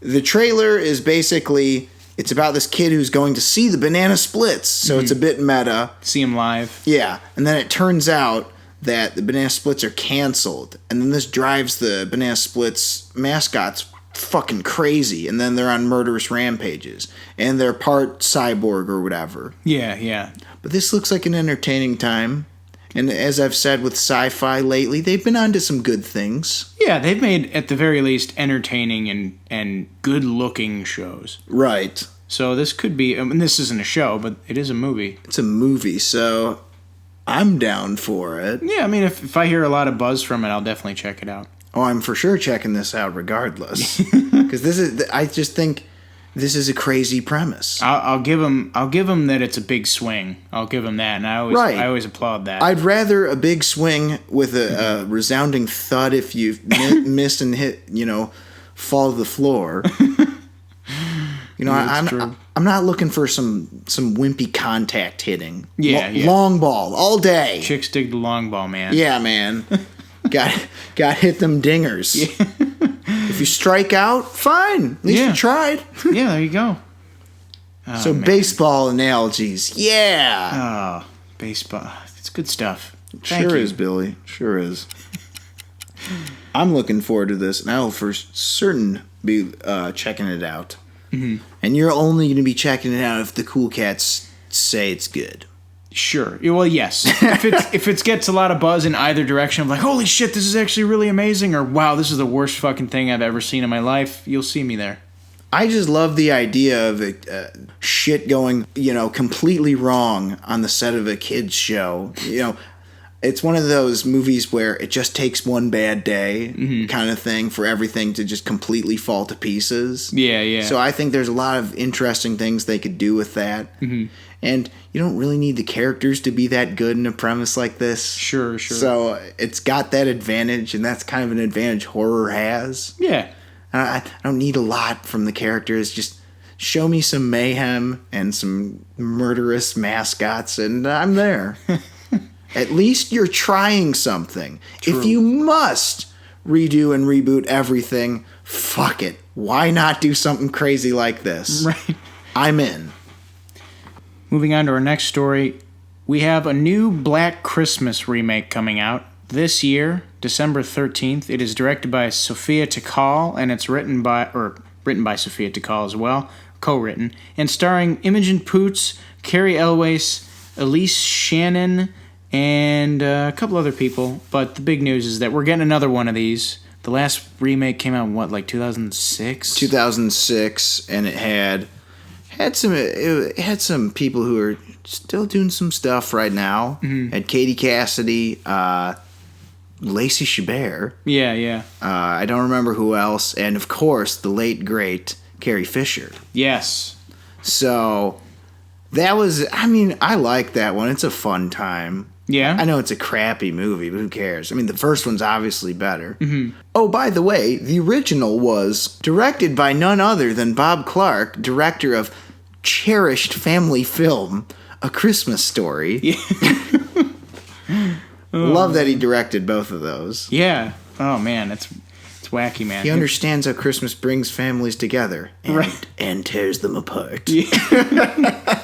the trailer is basically, it's about this kid who's going to see the Banana Splits, so it's a bit meta. See him live. Yeah, and then it turns out that the Banana Splits are canceled, and then this drives the Banana Splits mascots fucking crazy, and then they're on murderous rampages, and they're part cyborg or whatever. Yeah. But this looks like an entertaining time. And as I've said with sci-fi lately, they've been onto some good things. Yeah, they've made, at the very least, entertaining and good-looking shows. Right. So this could be, and this isn't a show, but it is a movie. It's a movie, so I'm down for it. Yeah, I mean, if I hear a lot of buzz from it, I'll definitely check it out. Oh, I'm for sure checking this out regardless. Because I just think this is a crazy premise. I'll give them that it's a big swing. I'll give them that, and I always applaud that. I'd rather a big swing with a resounding thud if you miss and hit, fall to the floor. You know, I'm not looking for some wimpy contact hitting. Yeah, Long ball all day. Chicks dig the long ball, man. Yeah, man. got hit them dingers. Yeah. If you strike out, fine. At least you tried. Yeah, there you go. Oh, so man. Baseball analogies. Yeah. Oh, baseball. It's good stuff. Thank you. Is, Billy. Sure is. I'm looking forward to this, and I will for certain be checking it out. Mm-hmm. And you're only going to be checking it out if the cool cats say it's good. Sure. Well, yes. if it gets a lot of buzz in either direction, of like, holy shit, this is actually really amazing, or wow, this is the worst fucking thing I've ever seen in my life, you'll see me there. I just love the idea of shit going, completely wrong on the set of a kid's show. It's one of those movies where it just takes one bad day kind of thing for everything to just completely fall to pieces. Yeah, yeah. So I think there's a lot of interesting things they could do with that. Mm-hmm. And you don't really need the characters to be that good in a premise like this. Sure. So it's got that advantage, and that's kind of an advantage horror has. Yeah. I don't need a lot from the characters. Just show me some mayhem and some murderous mascots, and I'm there. At least you're trying something. True. If you must redo and reboot everything, fuck it. Why not do something crazy like this? Right. I'm in. Moving on to our next story, we have a new Black Christmas remake coming out this year, December 13th. It is directed by Sophia Takal, and it's written by Sophia Takal as well, co-written, and starring Imogen Poots, Carrie Elwes, Elise Shannon, and a couple other people. But the big news is that we're getting another one of these. The last remake came out in 2006? 2006, and it had some people who are still doing some stuff right now. Mm-hmm. Had Katie Cassidy, Lacey Chabert. Yeah. I don't remember who else, and of course the late great Carrie Fisher. Yes. So that was. I like that one. It's a fun time. Yeah. I know it's a crappy movie, but who cares? The first one's obviously better. Mm-hmm. Oh, by the way, the original was directed by none other than Bob Clark, director of cherished family film, A Christmas Story. Yeah. Love that he directed both of those. Yeah. Oh, man, it's wacky, man. He understands how Christmas brings families together and tears them apart. Yeah.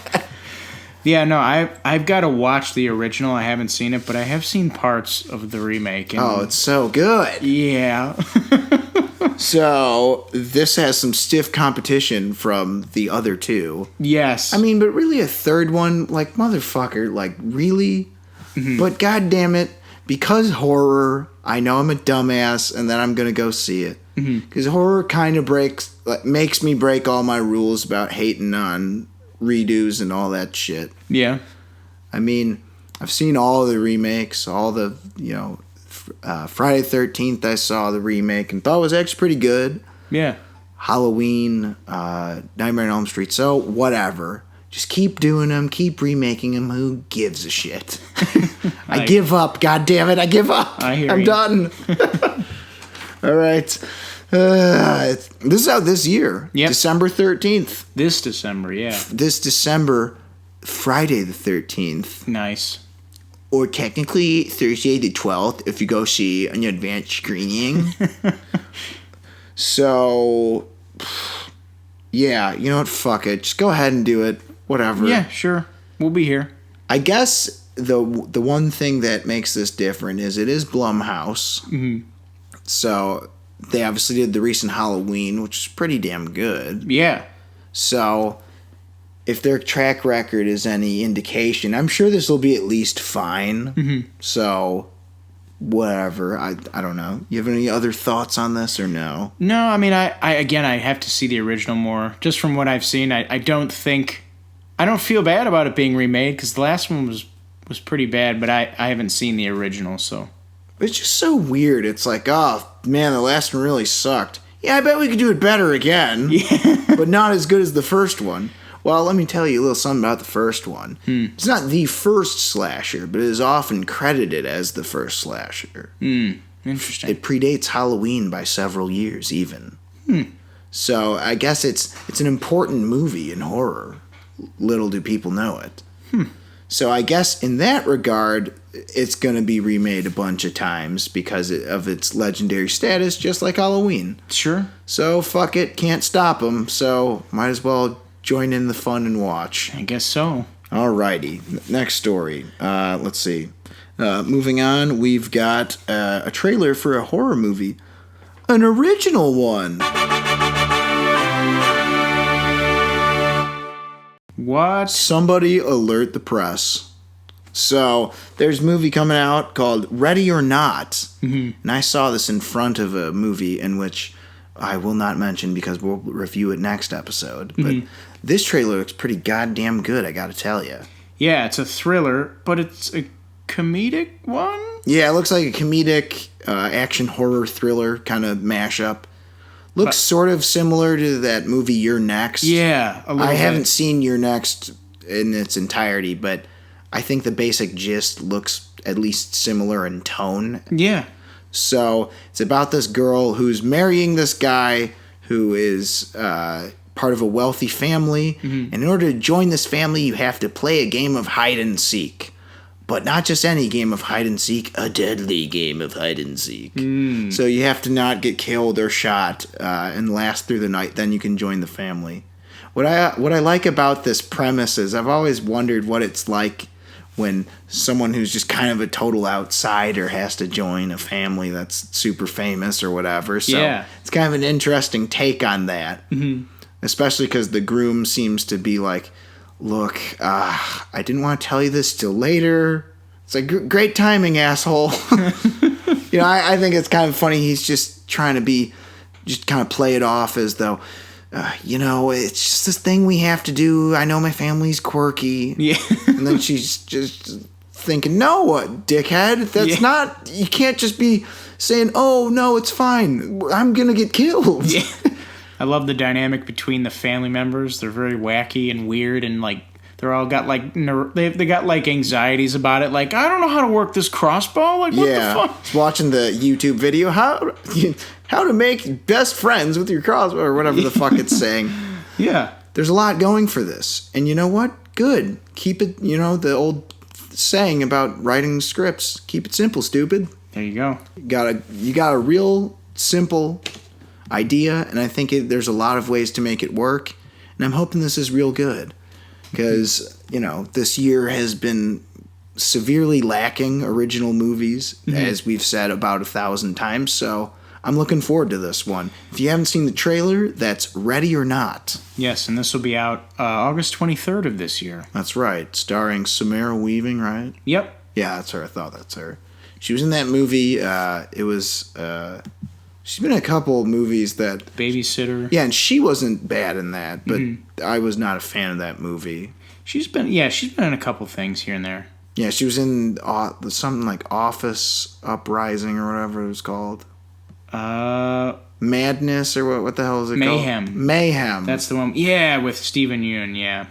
Yeah, no, I've got to watch the original. I haven't seen it, but I have seen parts of the remake. And it's so good. Yeah. So, this has some stiff competition from the other two. Yes. But really a third one, like, motherfucker, like, really? Mm-hmm. But goddammit, because horror, I know I'm a dumbass, and then I'm going to go see it. Because horror kind of makes me break all my rules about hating on redos and all that shit. Yeah. I've seen all the remakes, all the, Friday the 13th I saw the remake and thought it was actually pretty good. Yeah. Halloween, Nightmare on Elm Street, so whatever. Just keep doing them, keep remaking them, who gives a shit? I give up, goddammit, I give up. I'm done. All right. This is out this year. Yep. December 13th. This December, yeah. This December, Friday the 13th. Nice. Or technically Thursday the 12th if you go see an advanced screening. So, yeah, you know what? Fuck it. Just go ahead and do it. Whatever. Yeah, sure. We'll be here. I guess the one thing that makes this different is it is Blumhouse. Mm-hmm. So they obviously did the recent Halloween, which is pretty damn good. Yeah. So if their track record is any indication, I'm sure this will be at least fine. Mm-hmm. So whatever. I don't know. You have any other thoughts on this or no? No, I have to see the original more. Just from what I've seen, I don't feel bad about it being remade because the last one was pretty bad, but I haven't seen the original, so. It's just so weird. It's like, oh, man, the last one really sucked. Yeah, I bet we could do it better again. Yeah. But not as good as the first one. Well, let me tell you a little something about the first one. It's not the first slasher, but it is often credited as the first slasher. Interesting. It predates Halloween by several years, even. So I guess it's an important movie in horror. Little do people know it. So I guess in that regard, it's going to be remade a bunch of times because of its legendary status, just like Halloween. Sure. So fuck it, can't stop them. So might as well join in the fun and watch. I guess so. Alrighty, next story. Let's see. Moving on, we've got a trailer for a horror movie. An original one. What? Somebody alert the press. So, there's a movie coming out called Ready or Not. Mm-hmm. And I saw this in front of a movie in which I will not mention because we'll review it next episode. But this trailer looks pretty goddamn good, I gotta tell you. Yeah, it's a thriller, but it's a comedic one? Yeah, it looks like a comedic action horror thriller kind of mashup. Looks sort of similar to that movie You're Next. Yeah, a little bit. Haven't seen You're Next in its entirety, but I think the basic gist looks at least similar in tone. Yeah. So it's about this girl who's marrying this guy who is part of a wealthy family. Mm-hmm. And in order to join this family, you have to play a game of hide and seek. But not just any game of hide and seek, a deadly game of hide and seek. So you have to not get killed or shot and last through the night. Then you can join the family. What I like about this premise is I've always wondered what it's like when someone who's just kind of a total outsider has to join a family that's super famous or whatever. So it's kind of an interesting take on that. Mm-hmm. Especially because the groom seems to be like, look, I didn't want to tell you this till later. It's like, great timing, asshole. I think it's kind of funny. He's just trying to just kind of play it off as though, it's just this thing we have to do. I know my family's quirky. Yeah. And then she's just thinking, no, dickhead? That's not, you can't just be saying, oh, no, it's fine. I'm going to get killed. Yeah. I love the dynamic between the family members. They're very wacky and weird, and like they're all got like they got like anxieties about it. Like, I don't know how to work this crossbow. Like, what the fuck? Watching the YouTube video, how to make best friends with your crossbow or whatever the fuck it's saying. Yeah, there's a lot going for this, and you know what? Good. Keep it. The old saying about writing scripts: keep it simple, stupid. There you go. You got a real simple idea, and I think there's a lot of ways to make it work, and I'm hoping this is real good because this year has been severely lacking original movies, as we've said about 1,000 times, so I'm looking forward to this one. If you haven't seen the trailer, that's Ready or Not. Yes, and this will be out August 23rd of this year. That's right, starring Samara Weaving, right? Yep. Yeah, that's her. I thought that's her. She was in that movie. She's been in a couple movies that... Babysitter. Yeah, and she wasn't bad in that, but I was not a fan of that movie. She's been in a couple things here and there. Yeah, she was in something like Office Uprising or whatever it was called. Madness or what the hell is it called? Mayhem. That's the one. Yeah, with Stephen Yeun, yeah.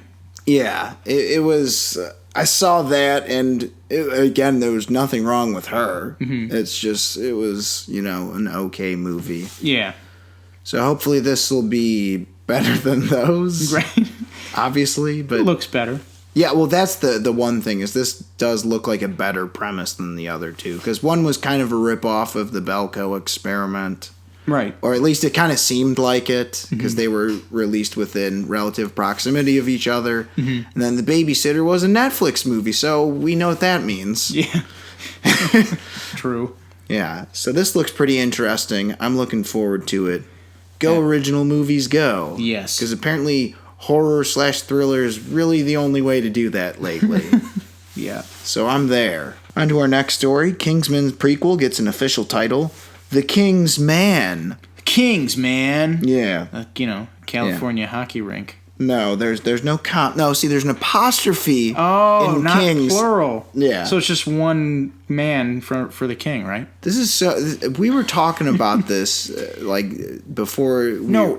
Yeah, it was... I saw that, and again, there was nothing wrong with her. Mm-hmm. It's just, it was, an okay movie. Yeah. So hopefully this will be better than those. Right. Obviously, but... It looks better. Yeah, well, that's the one thing, is this does look like a better premise than the other two. Because one was kind of a ripoff of the Belko experiment. Right. Or at least it kind of seemed like it, because they were released within relative proximity of each other. Mm-hmm. And then The Babysitter was a Netflix movie, so we know what that means. Yeah. True. Yeah, so this looks pretty interesting. I'm looking forward to it. Go original movies, go. Yes. Because apparently horror/thriller is really the only way to do that lately. Yeah. So I'm there. On to our next story. Kingsman's prequel gets an official title. The Kingsman. Kingsman. Yeah. California hockey rink. No, there's no there's an apostrophe in not Kings. Plural. Yeah. So it's just one man for the king, right? This is we were talking about this before.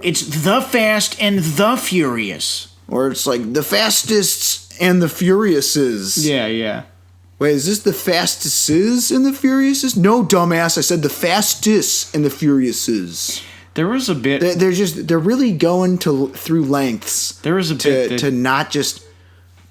It's The Fast and the Furious. Or it's like The Fastest and the Furiouses. Yeah. Wait, is this The Fastesses and the Furiouses? No, dumbass, I said The Fastest and the Furiouses. There was a bit. They're really going through lengths. There was a bit to not just.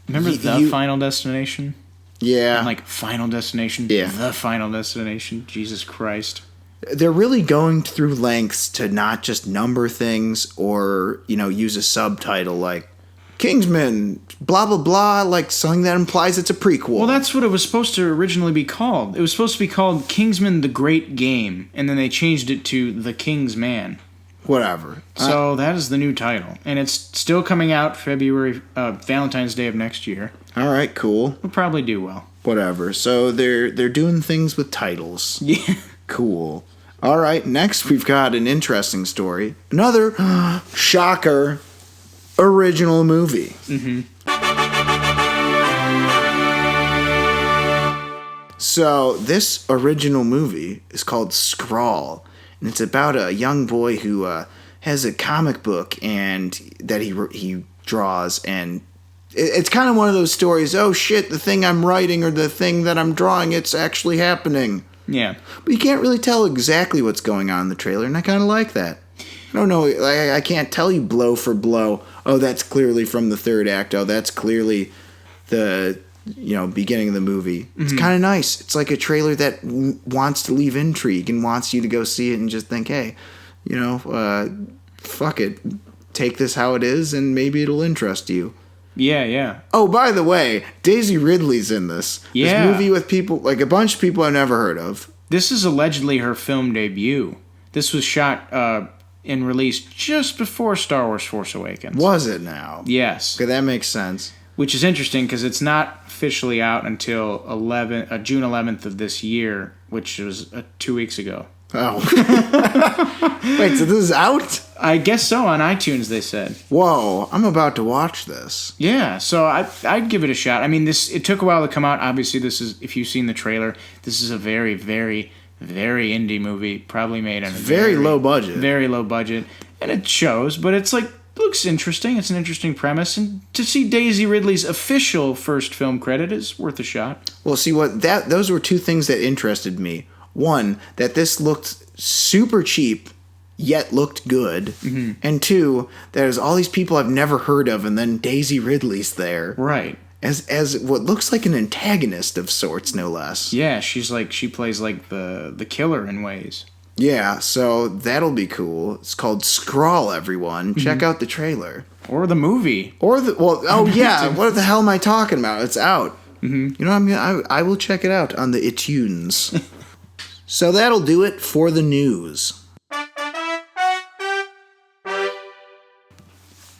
Remember Final Destination? Yeah. And like Final Destination. Yeah. The Final Destination. Jesus Christ. They're really going through lengths to not just number things or, use a subtitle like Kingsman, blah, blah, blah, like something that implies it's a prequel. Well, that's what it was supposed to originally be called. It was supposed to be called Kingsman: The Great Game, and then they changed it to The Kingsman. Whatever. So that is the new title, and it's still coming out Valentine's Day of next year. All right, cool. We'll probably do well. Whatever. So they're doing things with titles. Yeah. Cool. All right, next we've got an interesting story. Another shocker original movie. Mm-hmm. So this original movie is called Scrawl, and it's about a young boy who has a comic book and that he draws, and it's kind of one of those stories. Oh shit! The thing I'm writing or the thing that I'm drawing, it's actually happening. Yeah. But you can't really tell exactly what's going on in the trailer, and I kind of like that. I don't know. I can't tell you blow for blow. Oh, that's clearly from the third act. Oh, that's clearly the beginning of the movie. Mm-hmm. It's kind of nice. It's like a trailer that wants to leave intrigue and wants you to go see it and just think, hey, fuck it. Take this how it is, and maybe it'll interest you. Yeah, yeah. Oh, by the way, Daisy Ridley's in this. Yeah. This movie with people, like a bunch of people I've never heard of. This is allegedly her film debut. This was shot and released just before Star Wars Force Awakens. Was it now? Yes. Okay, that makes sense. Which is interesting because it's not officially out until June 11th of this year, which was 2 weeks ago. Oh. Wait, so this is out? I guess so, on iTunes, they said. Whoa, I'm about to watch this. Yeah, so I'd give it a shot. I mean, it took a while to come out. Obviously, this is, if you've seen the trailer, this is a very, very, very indie movie, probably made on a very low budget. Very low budget, and it shows, but it's like, looks interesting. It's an interesting premise, and to see Daisy Ridley's official first film credit is worth a shot. Well, see, those were two things that interested me. One, that this looked super cheap, yet looked good. Mm-hmm. And two, there's all these people I've never heard of, and then Daisy Ridley's there. Right. As what looks like an antagonist of sorts, no less. Yeah, she plays like the killer in ways. Yeah, so that'll be cool. It's called Scrawl, everyone. Mm-hmm. Check out the trailer. Or the movie. What the hell am I talking about? It's out. Mm-hmm. I will check it out on the iTunes. So that'll do it for the news.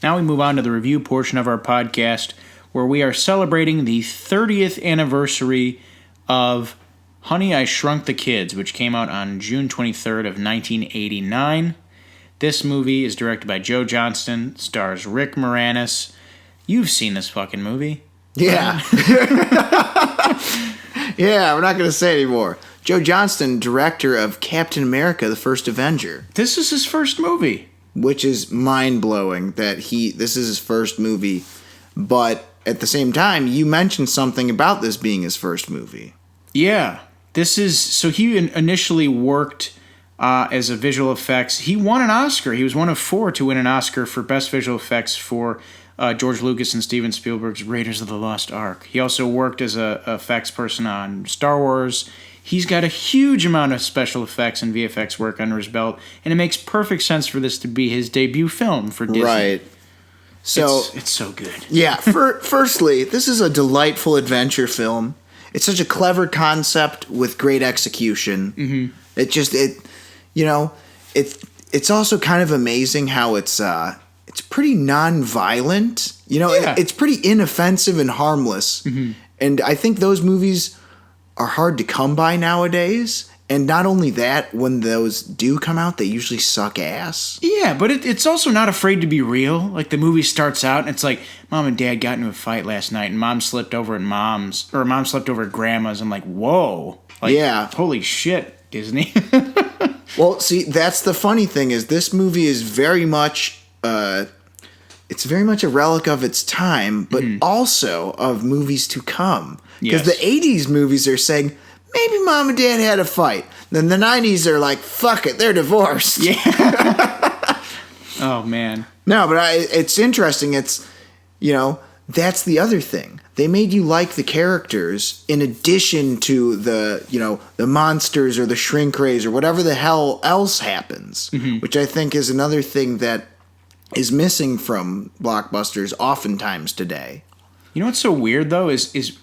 Now we move on to the review portion of our podcast, where we are celebrating the 30th anniversary of Honey, I Shrunk the Kids, which came out on June 23rd of 1989. This movie is directed by Joe Johnston, stars Rick Moranis. You've seen this fucking movie. Yeah. Yeah, we're not going to say anymore. Joe Johnston, director of Captain America, the First Avenger. This is his first movie. Which is mind-blowing that this is his first movie. But at the same time, you mentioned something about this being his first movie. Yeah. So he initially worked as a visual effects. He won an Oscar. He was one of 4 to win an Oscar for Best Visual Effects for George Lucas and Steven Spielberg's Raiders of the Lost Ark. He also worked as a effects person on Star Wars. He's got a huge amount of special effects and VFX work under his belt, and it makes perfect sense for this to be his debut film for Disney. Right. So it's so good. Yeah. Firstly, this is a delightful adventure film. It's such a clever concept with great execution. Mm-hmm. It's also kind of amazing how it's pretty non-violent. It's pretty inoffensive and harmless. Mm-hmm. And I think those movies are hard to come by nowadays. And not only that, when those do come out, they usually suck ass. Yeah, but it's also not afraid to be real. Like, the movie starts out, and it's like, Mom and Dad got into a fight last night, and Mom slept over at Mom slept over at Grandma's. I'm like, whoa. Like, yeah. Holy shit, Disney. Well, see, that's the funny thing, is this movie is very much... it's very much a relic of its time, but also of movies to come. Because the 80s movies are saying, maybe mom and dad had a fight. Then the 90s are like, fuck it, they're divorced. Yeah. Oh, man. No, but it's interesting. It's, that's the other thing. They made you like the characters in addition to the monsters or the shrink rays or whatever the hell else happens, which I think is another thing that is missing from blockbusters oftentimes today. You know what's so weird, though, is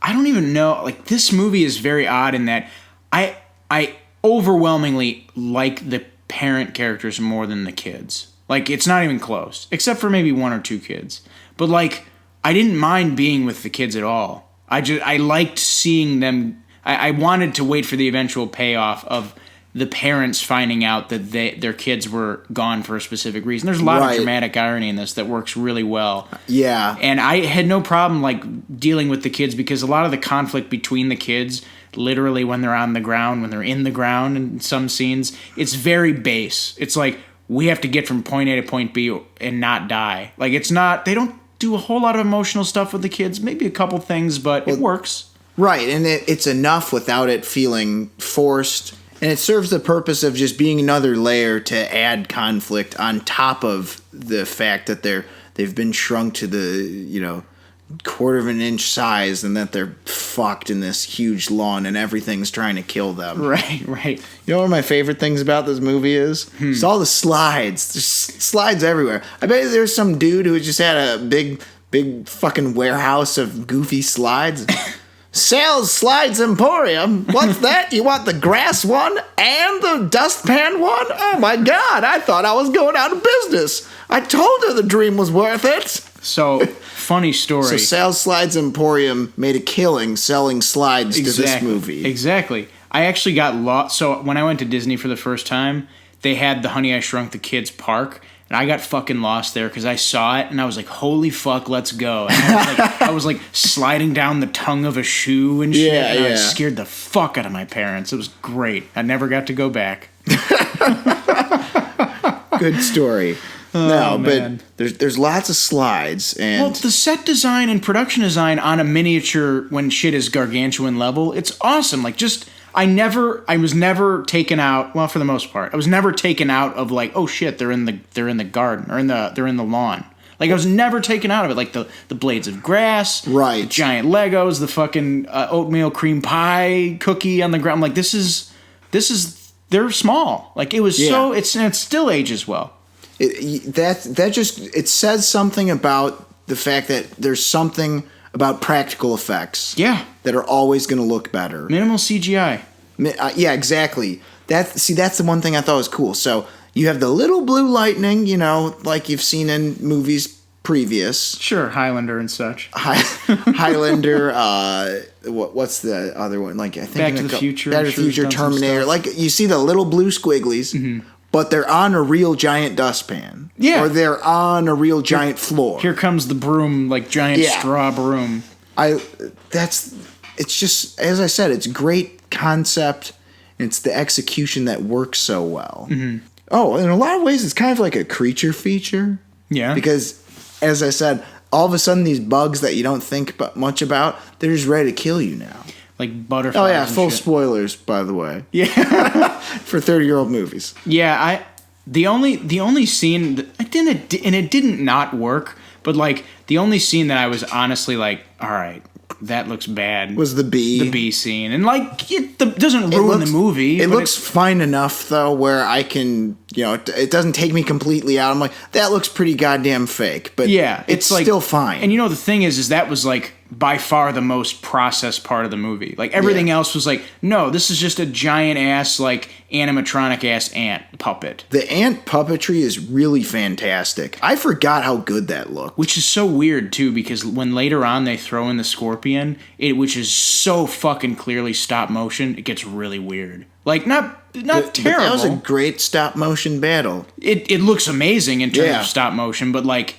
I don't even know. Like, this movie is very odd in that I overwhelmingly like the parent characters more than the kids. Like, it's not even close, except for maybe one or two kids. But, like, I didn't mind being with the kids at all. I liked seeing them. I wanted to wait for the eventual payoff of the parents finding out that their kids were gone for a specific reason. There's a lot of dramatic irony in this that works really well. Yeah. And I had no problem, like, dealing with the kids because a lot of the conflict between the kids, literally when they're on the ground, when they're in the ground in some scenes, it's very base. It's like, we have to get from point A to point B and not die. Like, it's not, they don't do a whole lot of emotional stuff with the kids. Maybe a couple things, but it works. Right, and it's enough without it feeling forced. And it serves the purpose of just being another layer to add conflict on top of the fact that they've been shrunk to the, quarter of an inch size and that they're fucked in this huge lawn and everything's trying to kill them. Right. You know what my favorite things about this movie is? It's all the slides. There's slides everywhere. I bet there's some dude who just had a big fucking warehouse of goofy slides. Sales Slides Emporium? What's that? You want the grass one and the dustpan one? Oh my god, I thought I was going out of business. I told her the dream was worth it. So, funny story. So Sales Slides Emporium made a killing selling slides to this movie. Exactly. I actually got lost. So, when I went to Disney for the first time, they had the Honey, I Shrunk the Kids park. And I got fucking lost there because I saw it and I was like, holy fuck, let's go. And I was like sliding down the tongue of a shoe and shit. Yeah, and I scared the fuck out of my parents. It was great. I never got to go back. Good story. Oh, but there's lots of slides. And well, the set design and production design on a miniature when shit is gargantuan level, it's awesome. Like, just... I was never taken out. Well, for the most part, I was never taken out of like, oh shit, they're in the garden or they're in the lawn. Like, I was never taken out of it. Like the blades of grass, right? The giant Legos, the fucking oatmeal cream pie cookie on the ground. I'm like, this is they're small. Like, it was so it still ages well. It says something about the fact that there's something about practical effects. Yeah. That are always going to look better. Minimal CGI. Yeah, exactly. That's the one thing I thought was cool. So you have the little blue lightning, like you've seen in movies previous. Sure, Highlander and such. Highlander, what's the other one? Like, I think Back to the Future. Back to the Future, Terminator. Like, you see the little blue squigglies, but they're on a real giant dustpan. Yeah. Or they're on a real giant floor. Here comes the broom, like giant straw broom. It's just, as I said, it's great concept. It's the execution that works so well. Mm-hmm. Oh, in a lot of ways, it's kind of like a creature feature. Yeah. Because, as I said, all of a sudden, these bugs that you don't think much about, they're just ready to kill you now. Like butterflies. Oh, yeah, full spoilers, by the way. Yeah. For 30-year-old movies. Yeah, the only scene, it didn't not work, but, like, the only scene that I was honestly like, all right, that looks bad. Was the bee. The bee scene. And, like, it doesn't ruin the movie. It looks fine enough, though, where I can, it doesn't take me completely out. I'm like, that looks pretty goddamn fake. But yeah, it's like, still fine. And the thing is that was, like, by far the most processed part of the movie. Like, everything else was like, no, this is just a giant-ass, like, animatronic-ass ant puppet. The ant puppetry is really fantastic. I forgot how good that looked. Which is so weird, too, because when later on they throw in the scorpion, which is so fucking clearly stop motion, it gets really weird. Like, not terrible. But that was a great stop-motion battle. It looks amazing in terms of stop motion, but, like,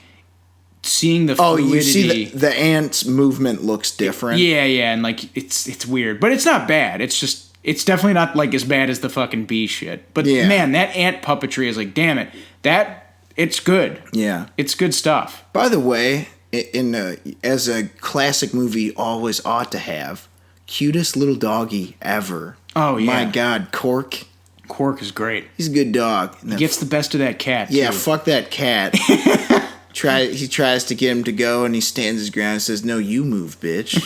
seeing the fluidity. You see the ant's movement looks different. Yeah, and, like, it's weird. But it's not bad. It's just... It's definitely not, like, as bad as the fucking bee shit. But, man, that ant puppetry is like, damn it. It's good. Yeah. It's good stuff. By the way, as a classic movie always ought to have, cutest little doggy ever. Oh, yeah. My God, Cork. Cork is great. He's a good dog. He gets the best of that cat, Yeah, too. fuck that cat. He tries to get him to go, and he stands his ground and says, "No, you move, bitch."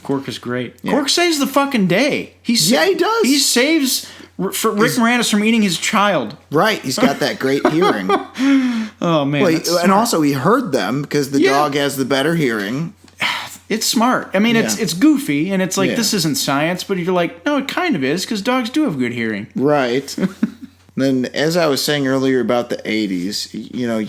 Cork is great. Yeah. Cork saves the fucking day. He does. He saves Rick Moranis from eating his child. Right, he's got that great hearing. Oh, man. Well, and also he heard them because the dog has the better hearing. It's smart. I mean, it's goofy, and it's like, this isn't science, but you're like, no, it kind of is, because dogs do have good hearing. Right. Then, as I was saying earlier about the 80s,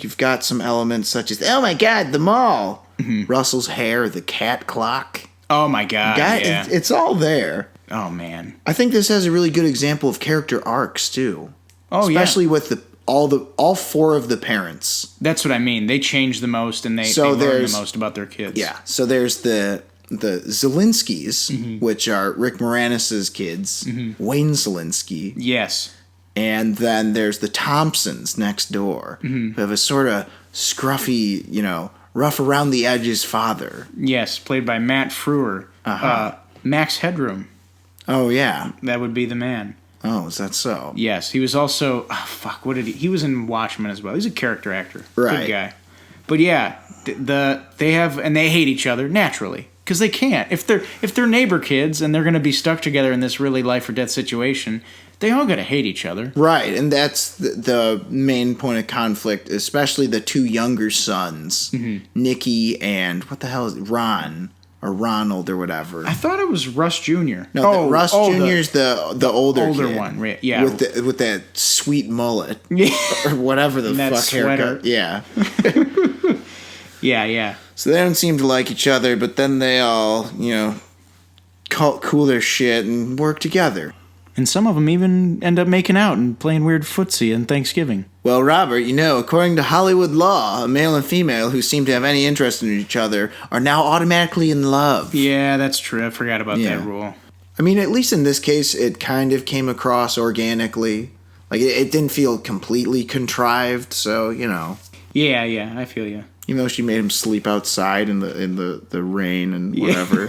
you've got some elements such as, oh my God, the mall. Mm-hmm. Russell's hair, the cat clock. Oh my God, yeah. It's all there. Oh, man. I think this has a really good example of character arcs, too. Oh, especially with all four of the parents. That's what I mean. They change the most, and they learn the most about their kids. Yeah. So there's the Zelinskys, which are Rick Moranis' kids, Wayne Zelinsky. Yes. And then there's the Thompsons next door, who have a sort of scruffy, rough around the edges father. Yes, played by Matt Frewer. Max Headroom. Oh, yeah. That would be the man. Oh, is that so? Yes, he was also... what did he... He was in Watchmen as well. He's a character actor. Right. Good guy. But yeah, they have... And they hate each other, naturally. Because they can't. If they're neighbor kids and they're going to be stuck together in this really life or death situation, they all got to hate each other. Right, and that's the main point of conflict, especially the two younger sons, Nicky and... What the hell is it? Ron... Or Ronald or whatever. I thought it was Russ Jr. No, Russ Jr.'s the older kid. One. Right? Yeah. With that sweet mullet. Yeah. Or whatever the fuck sweater. Haircut. Yeah. Yeah. So they don't seem to like each other, but then they all, cool their shit and work together. And some of them even end up making out and playing weird footsie on Thanksgiving. Well, Robert, according to Hollywood law, a male and female who seem to have any interest in each other are now automatically in love. Yeah, that's true. I forgot about that rule. I mean, at least in this case, it kind of came across organically. Like, it didn't feel completely contrived, so, Yeah, I feel you. She made him sleep outside in the rain and whatever.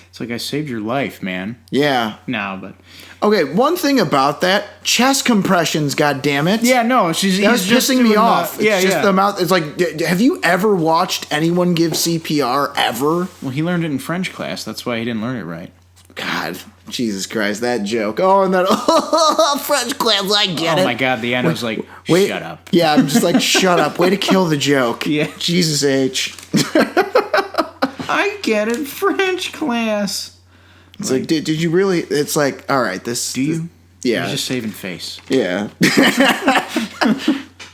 It's like, I saved your life, man. Yeah. No, but... Okay, one thing about that, chest compressions, goddammit. Yeah, no, he's just pissing me off. It's just the mouth. It's like, have you ever watched anyone give CPR ever? Well, he learned it in French class. That's why he didn't learn it right. God, Jesus Christ, that joke. Oh, and that French class, I get it. Oh my God, the end was like, shut up. Yeah, I'm just like, shut up. Way to kill the joke. Yeah. Jesus H. I get it, French class. It's like did you really? It's like, all right, this... Do you? Yeah. He's just saving face. Yeah.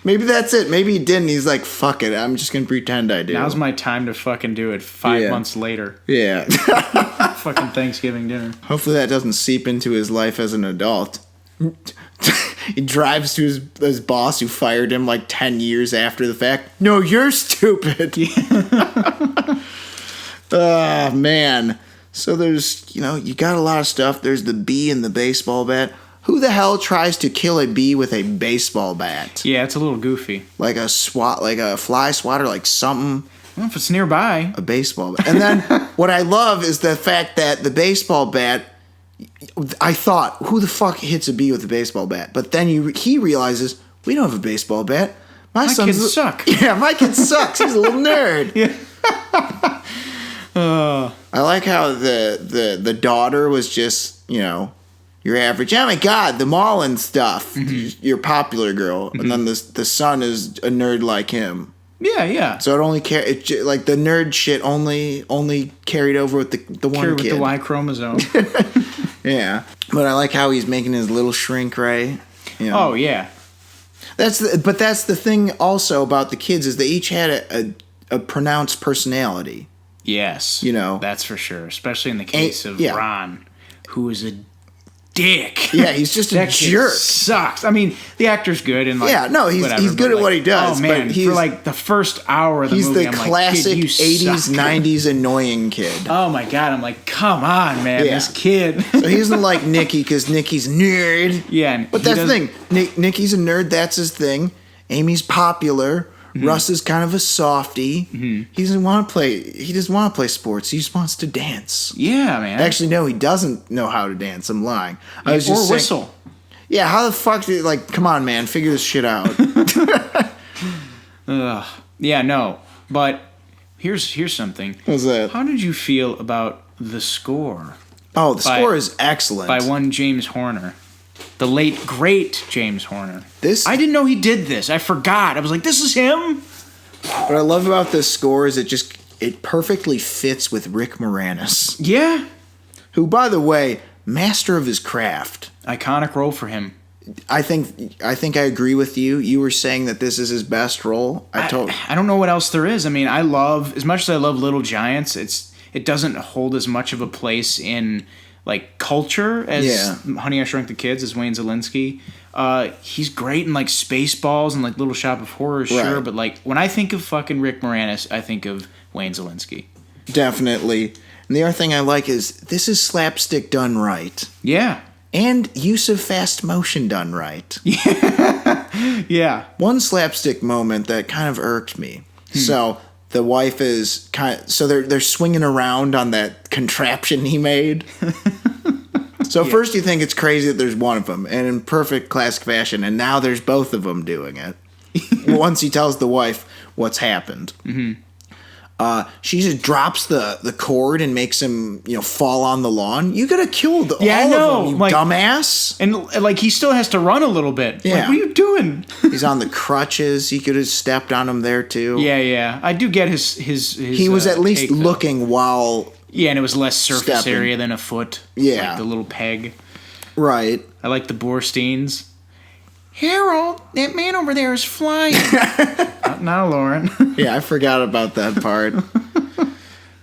Maybe that's it. Maybe he didn't. He's like, fuck it. I'm just going to pretend I do. Now's my time to fucking do it 5 months later. Yeah. Fucking Thanksgiving dinner. Hopefully that doesn't seep into his life as an adult. He drives to his boss who fired him like 10 years after the fact. No, you're stupid. Oh, man. So there's, you got a lot of stuff. There's the bee and the baseball bat. Who the hell tries to kill a bee with a baseball bat? Yeah, it's a little goofy. Like a fly swatter, like something. Well, if it's nearby. A baseball bat. And then what I love is the fact that the baseball bat, I thought, who the fuck hits a bee with a baseball bat? But then he realizes, we don't have a baseball bat. My kids suck. Yeah, my kid sucks. He's a little nerd. Yeah. I like how the daughter was just, your average, oh my God, the mall and stuff. Mm-hmm. You're a popular girl. Mm-hmm. And then the son is a nerd like him. Yeah. So it only like the nerd shit only carried over with the one carried kid. With the Y chromosome. Yeah. But I like how he's making his little shrink ray. Oh, yeah. That's the thing also about the kids is they each had a pronounced personality. Yes. That's for sure. Especially in the case of Ron, who is a dick. Yeah, he's just a jerk. Sucks. I mean, the actor's good and he's good at what he does. Oh man, but for like the first hour of the movie, he's the classic '80s, '90s annoying kid. Oh my God, I'm like, come on, man, this kid. So he doesn't like Nicky because Nicky's nerd. Yeah, but that's the thing. Nicky's a nerd. That's his thing. Amy's popular. Russ is kind of a softie. He doesn't want to play. He doesn't want to play sports. He just wants to dance. Yeah, man. Actually, no, he doesn't know how to dance. I'm lying. I was just or whistle. saying, yeah, how the fuck did come on, man, figure this shit out. Yeah, no. But here's something. What's that? How did you feel about the score? Oh, the score is excellent. By one James Horner. The late, great James Horner. I didn't know he did this. I forgot. I was like, this is him? What I love about this score is it perfectly fits with Rick Moranis. Yeah. Who, by the way, master of his craft. Iconic role for him. I think I agree with you. You were saying that this is his best role. I don't know what else there is. I mean, as much as I love Little Giants, it doesn't hold as much of a place in culture as Honey, I Shrunk the Kids, as Wayne Szalinski. He's great in Spaceballs and Little Shop of Horrors, sure, but when I think of fucking Rick Moranis, I think of Wayne Szalinski. Definitely. And the other thing I like is this is slapstick done right. Yeah. And use of fast motion done right. Yeah. One slapstick moment that kind of irked me. So the wife is they're swinging around on that contraption he made. So first you think it's crazy that there's one of them, and in perfect classic fashion, and now there's both of them doing it. Once he tells the wife what's happened. She just drops the cord and makes him, fall on the lawn. You gotta kill all of them, you dumbass. And he still has to run a little bit. Yeah. What are you doing? He's on the crutches. He could have stepped on him there too. Yeah. I do get his he was at least looking while. Yeah, and it was less surface area than a foot. Yeah. The little peg. Right. I like the Borsteins. Harold, that man over there is flying. Not now, Lauren. Yeah, I forgot about that part.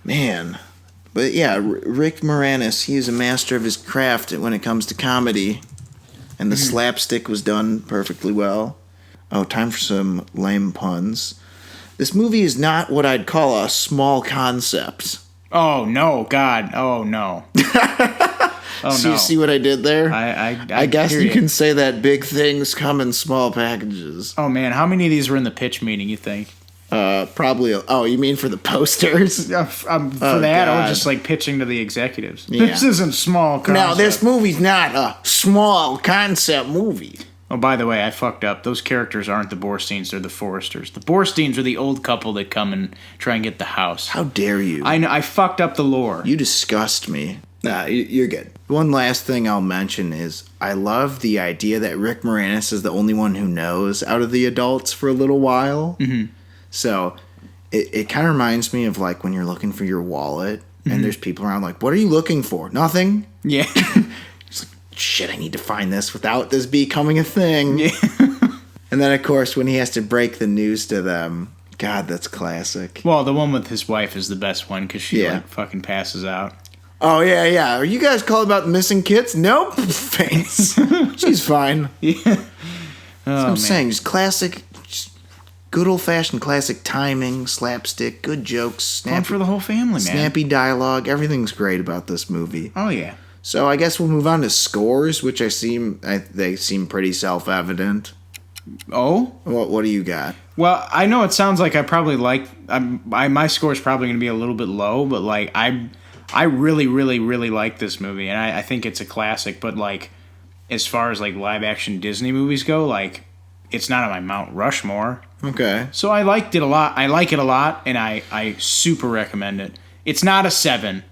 Man. But yeah, Rick Moranis, he is a master of his craft when it comes to comedy. And the slapstick was done perfectly well. Oh, time for some lame puns. This movie is not what I'd call a small concept. Oh, no, God. Oh, no. So you see what I did there? I guess you can say that big things come in small packages. Oh, man. How many of these were in the pitch meeting, you think? Probably. Oh, you mean for the posters? For that, or just pitching to the executives. Yeah. This isn't small concept. No, this movie's not a small concept movie. Oh, by the way, I fucked up. Those characters aren't the Borsteins, they're the Forresters. The Borsteins are the old couple that come and try and get the house. How dare you? I know, I fucked up the lore. You disgust me. Nah, you're good. One last thing I'll mention is I love the idea that Rick Moranis is the only one who knows out of the adults for a little while. Mm-hmm. So it kind of reminds me of when you're looking for your wallet and there's people around what are you looking for? Nothing? Yeah. It's shit, I need to find this without this becoming a thing. Yeah. And then, of course, when he has to break the news to them, God, that's classic. Well, the one with his wife is the best one because she fucking passes out. Oh, yeah. Are you guys called about missing kids? Nope. Faints. She's fine. Yeah. That's what I'm saying. Just classic, good old-fashioned classic timing, slapstick, good jokes. Snappy, fun for the whole family, man. Snappy dialogue. Everything's great about this movie. Oh, yeah. So I guess we'll move on to scores, which they seem pretty self-evident. Oh? What do you got? Well, I know it sounds like I probably my score is probably going to be a little bit low, but I really, really, really like this movie, and I think it's a classic. But as far as live action Disney movies go, it's not on my Mount Rushmore. Okay. So I liked it a lot. I like it a lot, and I super recommend it. It's not a 7.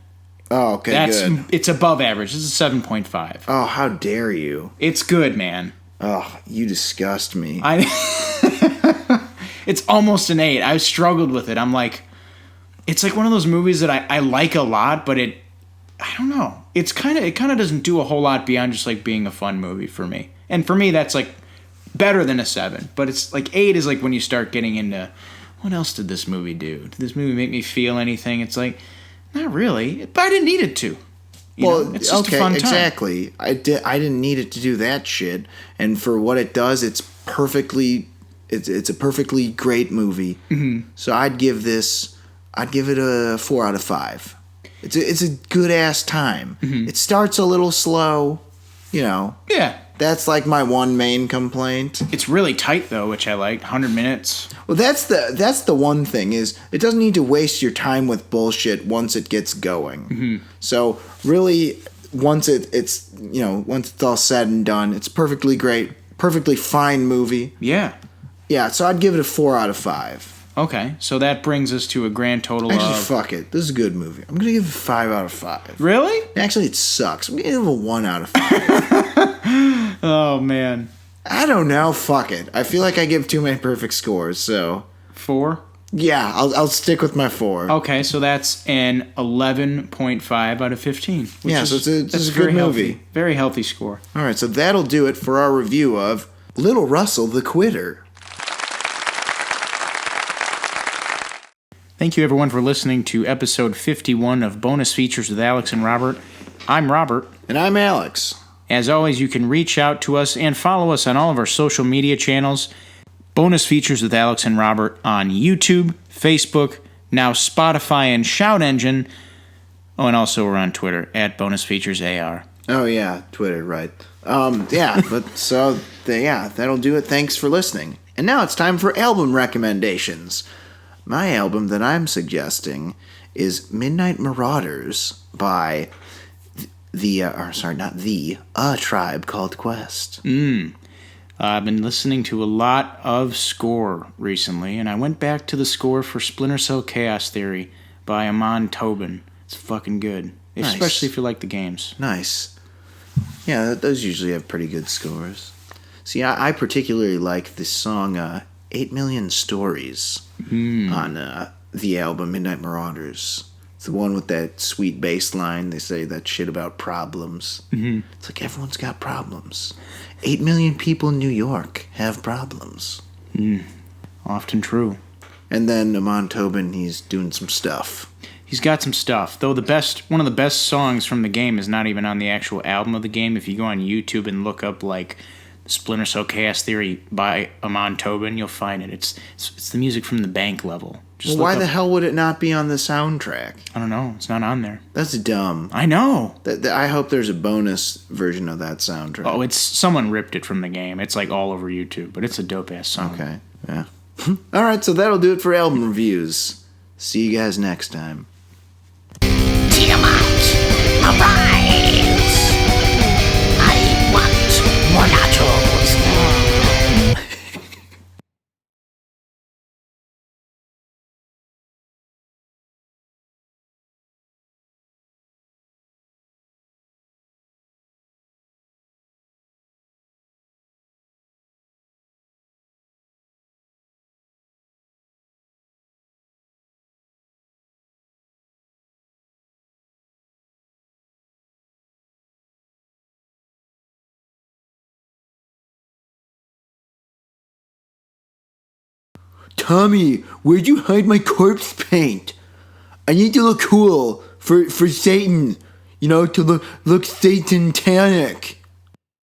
Oh, okay, good. It's above average. It's a 7.5. Oh, how dare you? It's good, man. Oh, you disgust me. It's almost an 8. I've struggled with it. I'm it's one of those movies that I like a lot, but I don't know. It kind of doesn't do a whole lot beyond just being a fun movie for me. And for me, that's better than a 7. But it's 8 is when you start getting into what else did this movie do? Did this movie make me feel anything? It's not really, but I didn't need it to. It's just a fun time. Exactly. I didn't need it to do that shit, and for what it does, it's a perfectly great movie. Mm-hmm. So I'd give it a 4 out of 5. It's a good ass time. Mm-hmm. It starts a little slow, Yeah. That's like my one main complaint. It's really tight though, which I like. 100 minutes. Well, that's the one thing is it doesn't need to waste your time with bullshit once it gets going. Mm-hmm. So really, once it's all said and done, it's perfectly great, perfectly fine movie. Yeah. Yeah. So I'd give it a 4 out of 5. Okay, so that brings us to a grand total Actually, of... fuck it. This is a good movie. I'm gonna give it a 5 out of 5. Really? Actually, it sucks. I'm gonna give it a 1 out of 5. Oh man. I don't know. Fuck it. I feel like I give too many perfect scores. So 4. Yeah, I'll stick with my 4. Okay, so that's an 11.5 out of 15. Yeah, so it's a good movie. Very healthy score. All right, so that'll do it for our review of Little Russell the Quitter. Thank you, everyone, for listening to episode 51 of Bonus Features with Alex and Robert. I'm Robert. And I'm Alex. As always, you can reach out to us and follow us on all of our social media channels. Bonus Features with Alex and Robert on YouTube, Facebook, now Spotify and Shout Engine. Oh, and also we're on Twitter, at Bonus Features AR. Oh, yeah, Twitter, right. That'll do it. Thanks for listening. And now it's time for album recommendations. My album that I'm suggesting is Midnight Marauders by A Tribe Called Quest. I've been listening to a lot of score recently, and I went back to the score for Splinter Cell Chaos Theory by Amon Tobin. It's fucking good, Nice. Especially if you like the games. Nice. Yeah, those usually have pretty good scores. See, I particularly like the song 8 Million Stories on the album Midnight Marauders. It's the one with that sweet bass line. They say that shit about problems. Mm-hmm. It's like everyone's got problems. 8 million people in New York have problems. Often true. And then Amon Tobin, he's doing some stuff. He's got some stuff. Though one of the best songs from the game is not even on the actual album of the game. If you go on YouTube and look up like Splinter Cell Chaos Theory by Amon Tobin, you'll find it. It's the music from the bank level. Well, why the hell would it not be on the soundtrack? I don't know. It's not on there. That's dumb. I know. I hope there's a bonus version of that soundtrack. Oh, someone ripped it from the game. It's like all over YouTube, but it's a dope-ass song. Okay, yeah. All right, so that'll do it for album reviews. See you guys next time. Tiamat, arise! I want more nachos. Tommy, where'd you hide my corpse paint? I need to look cool for Satan. To look satanic.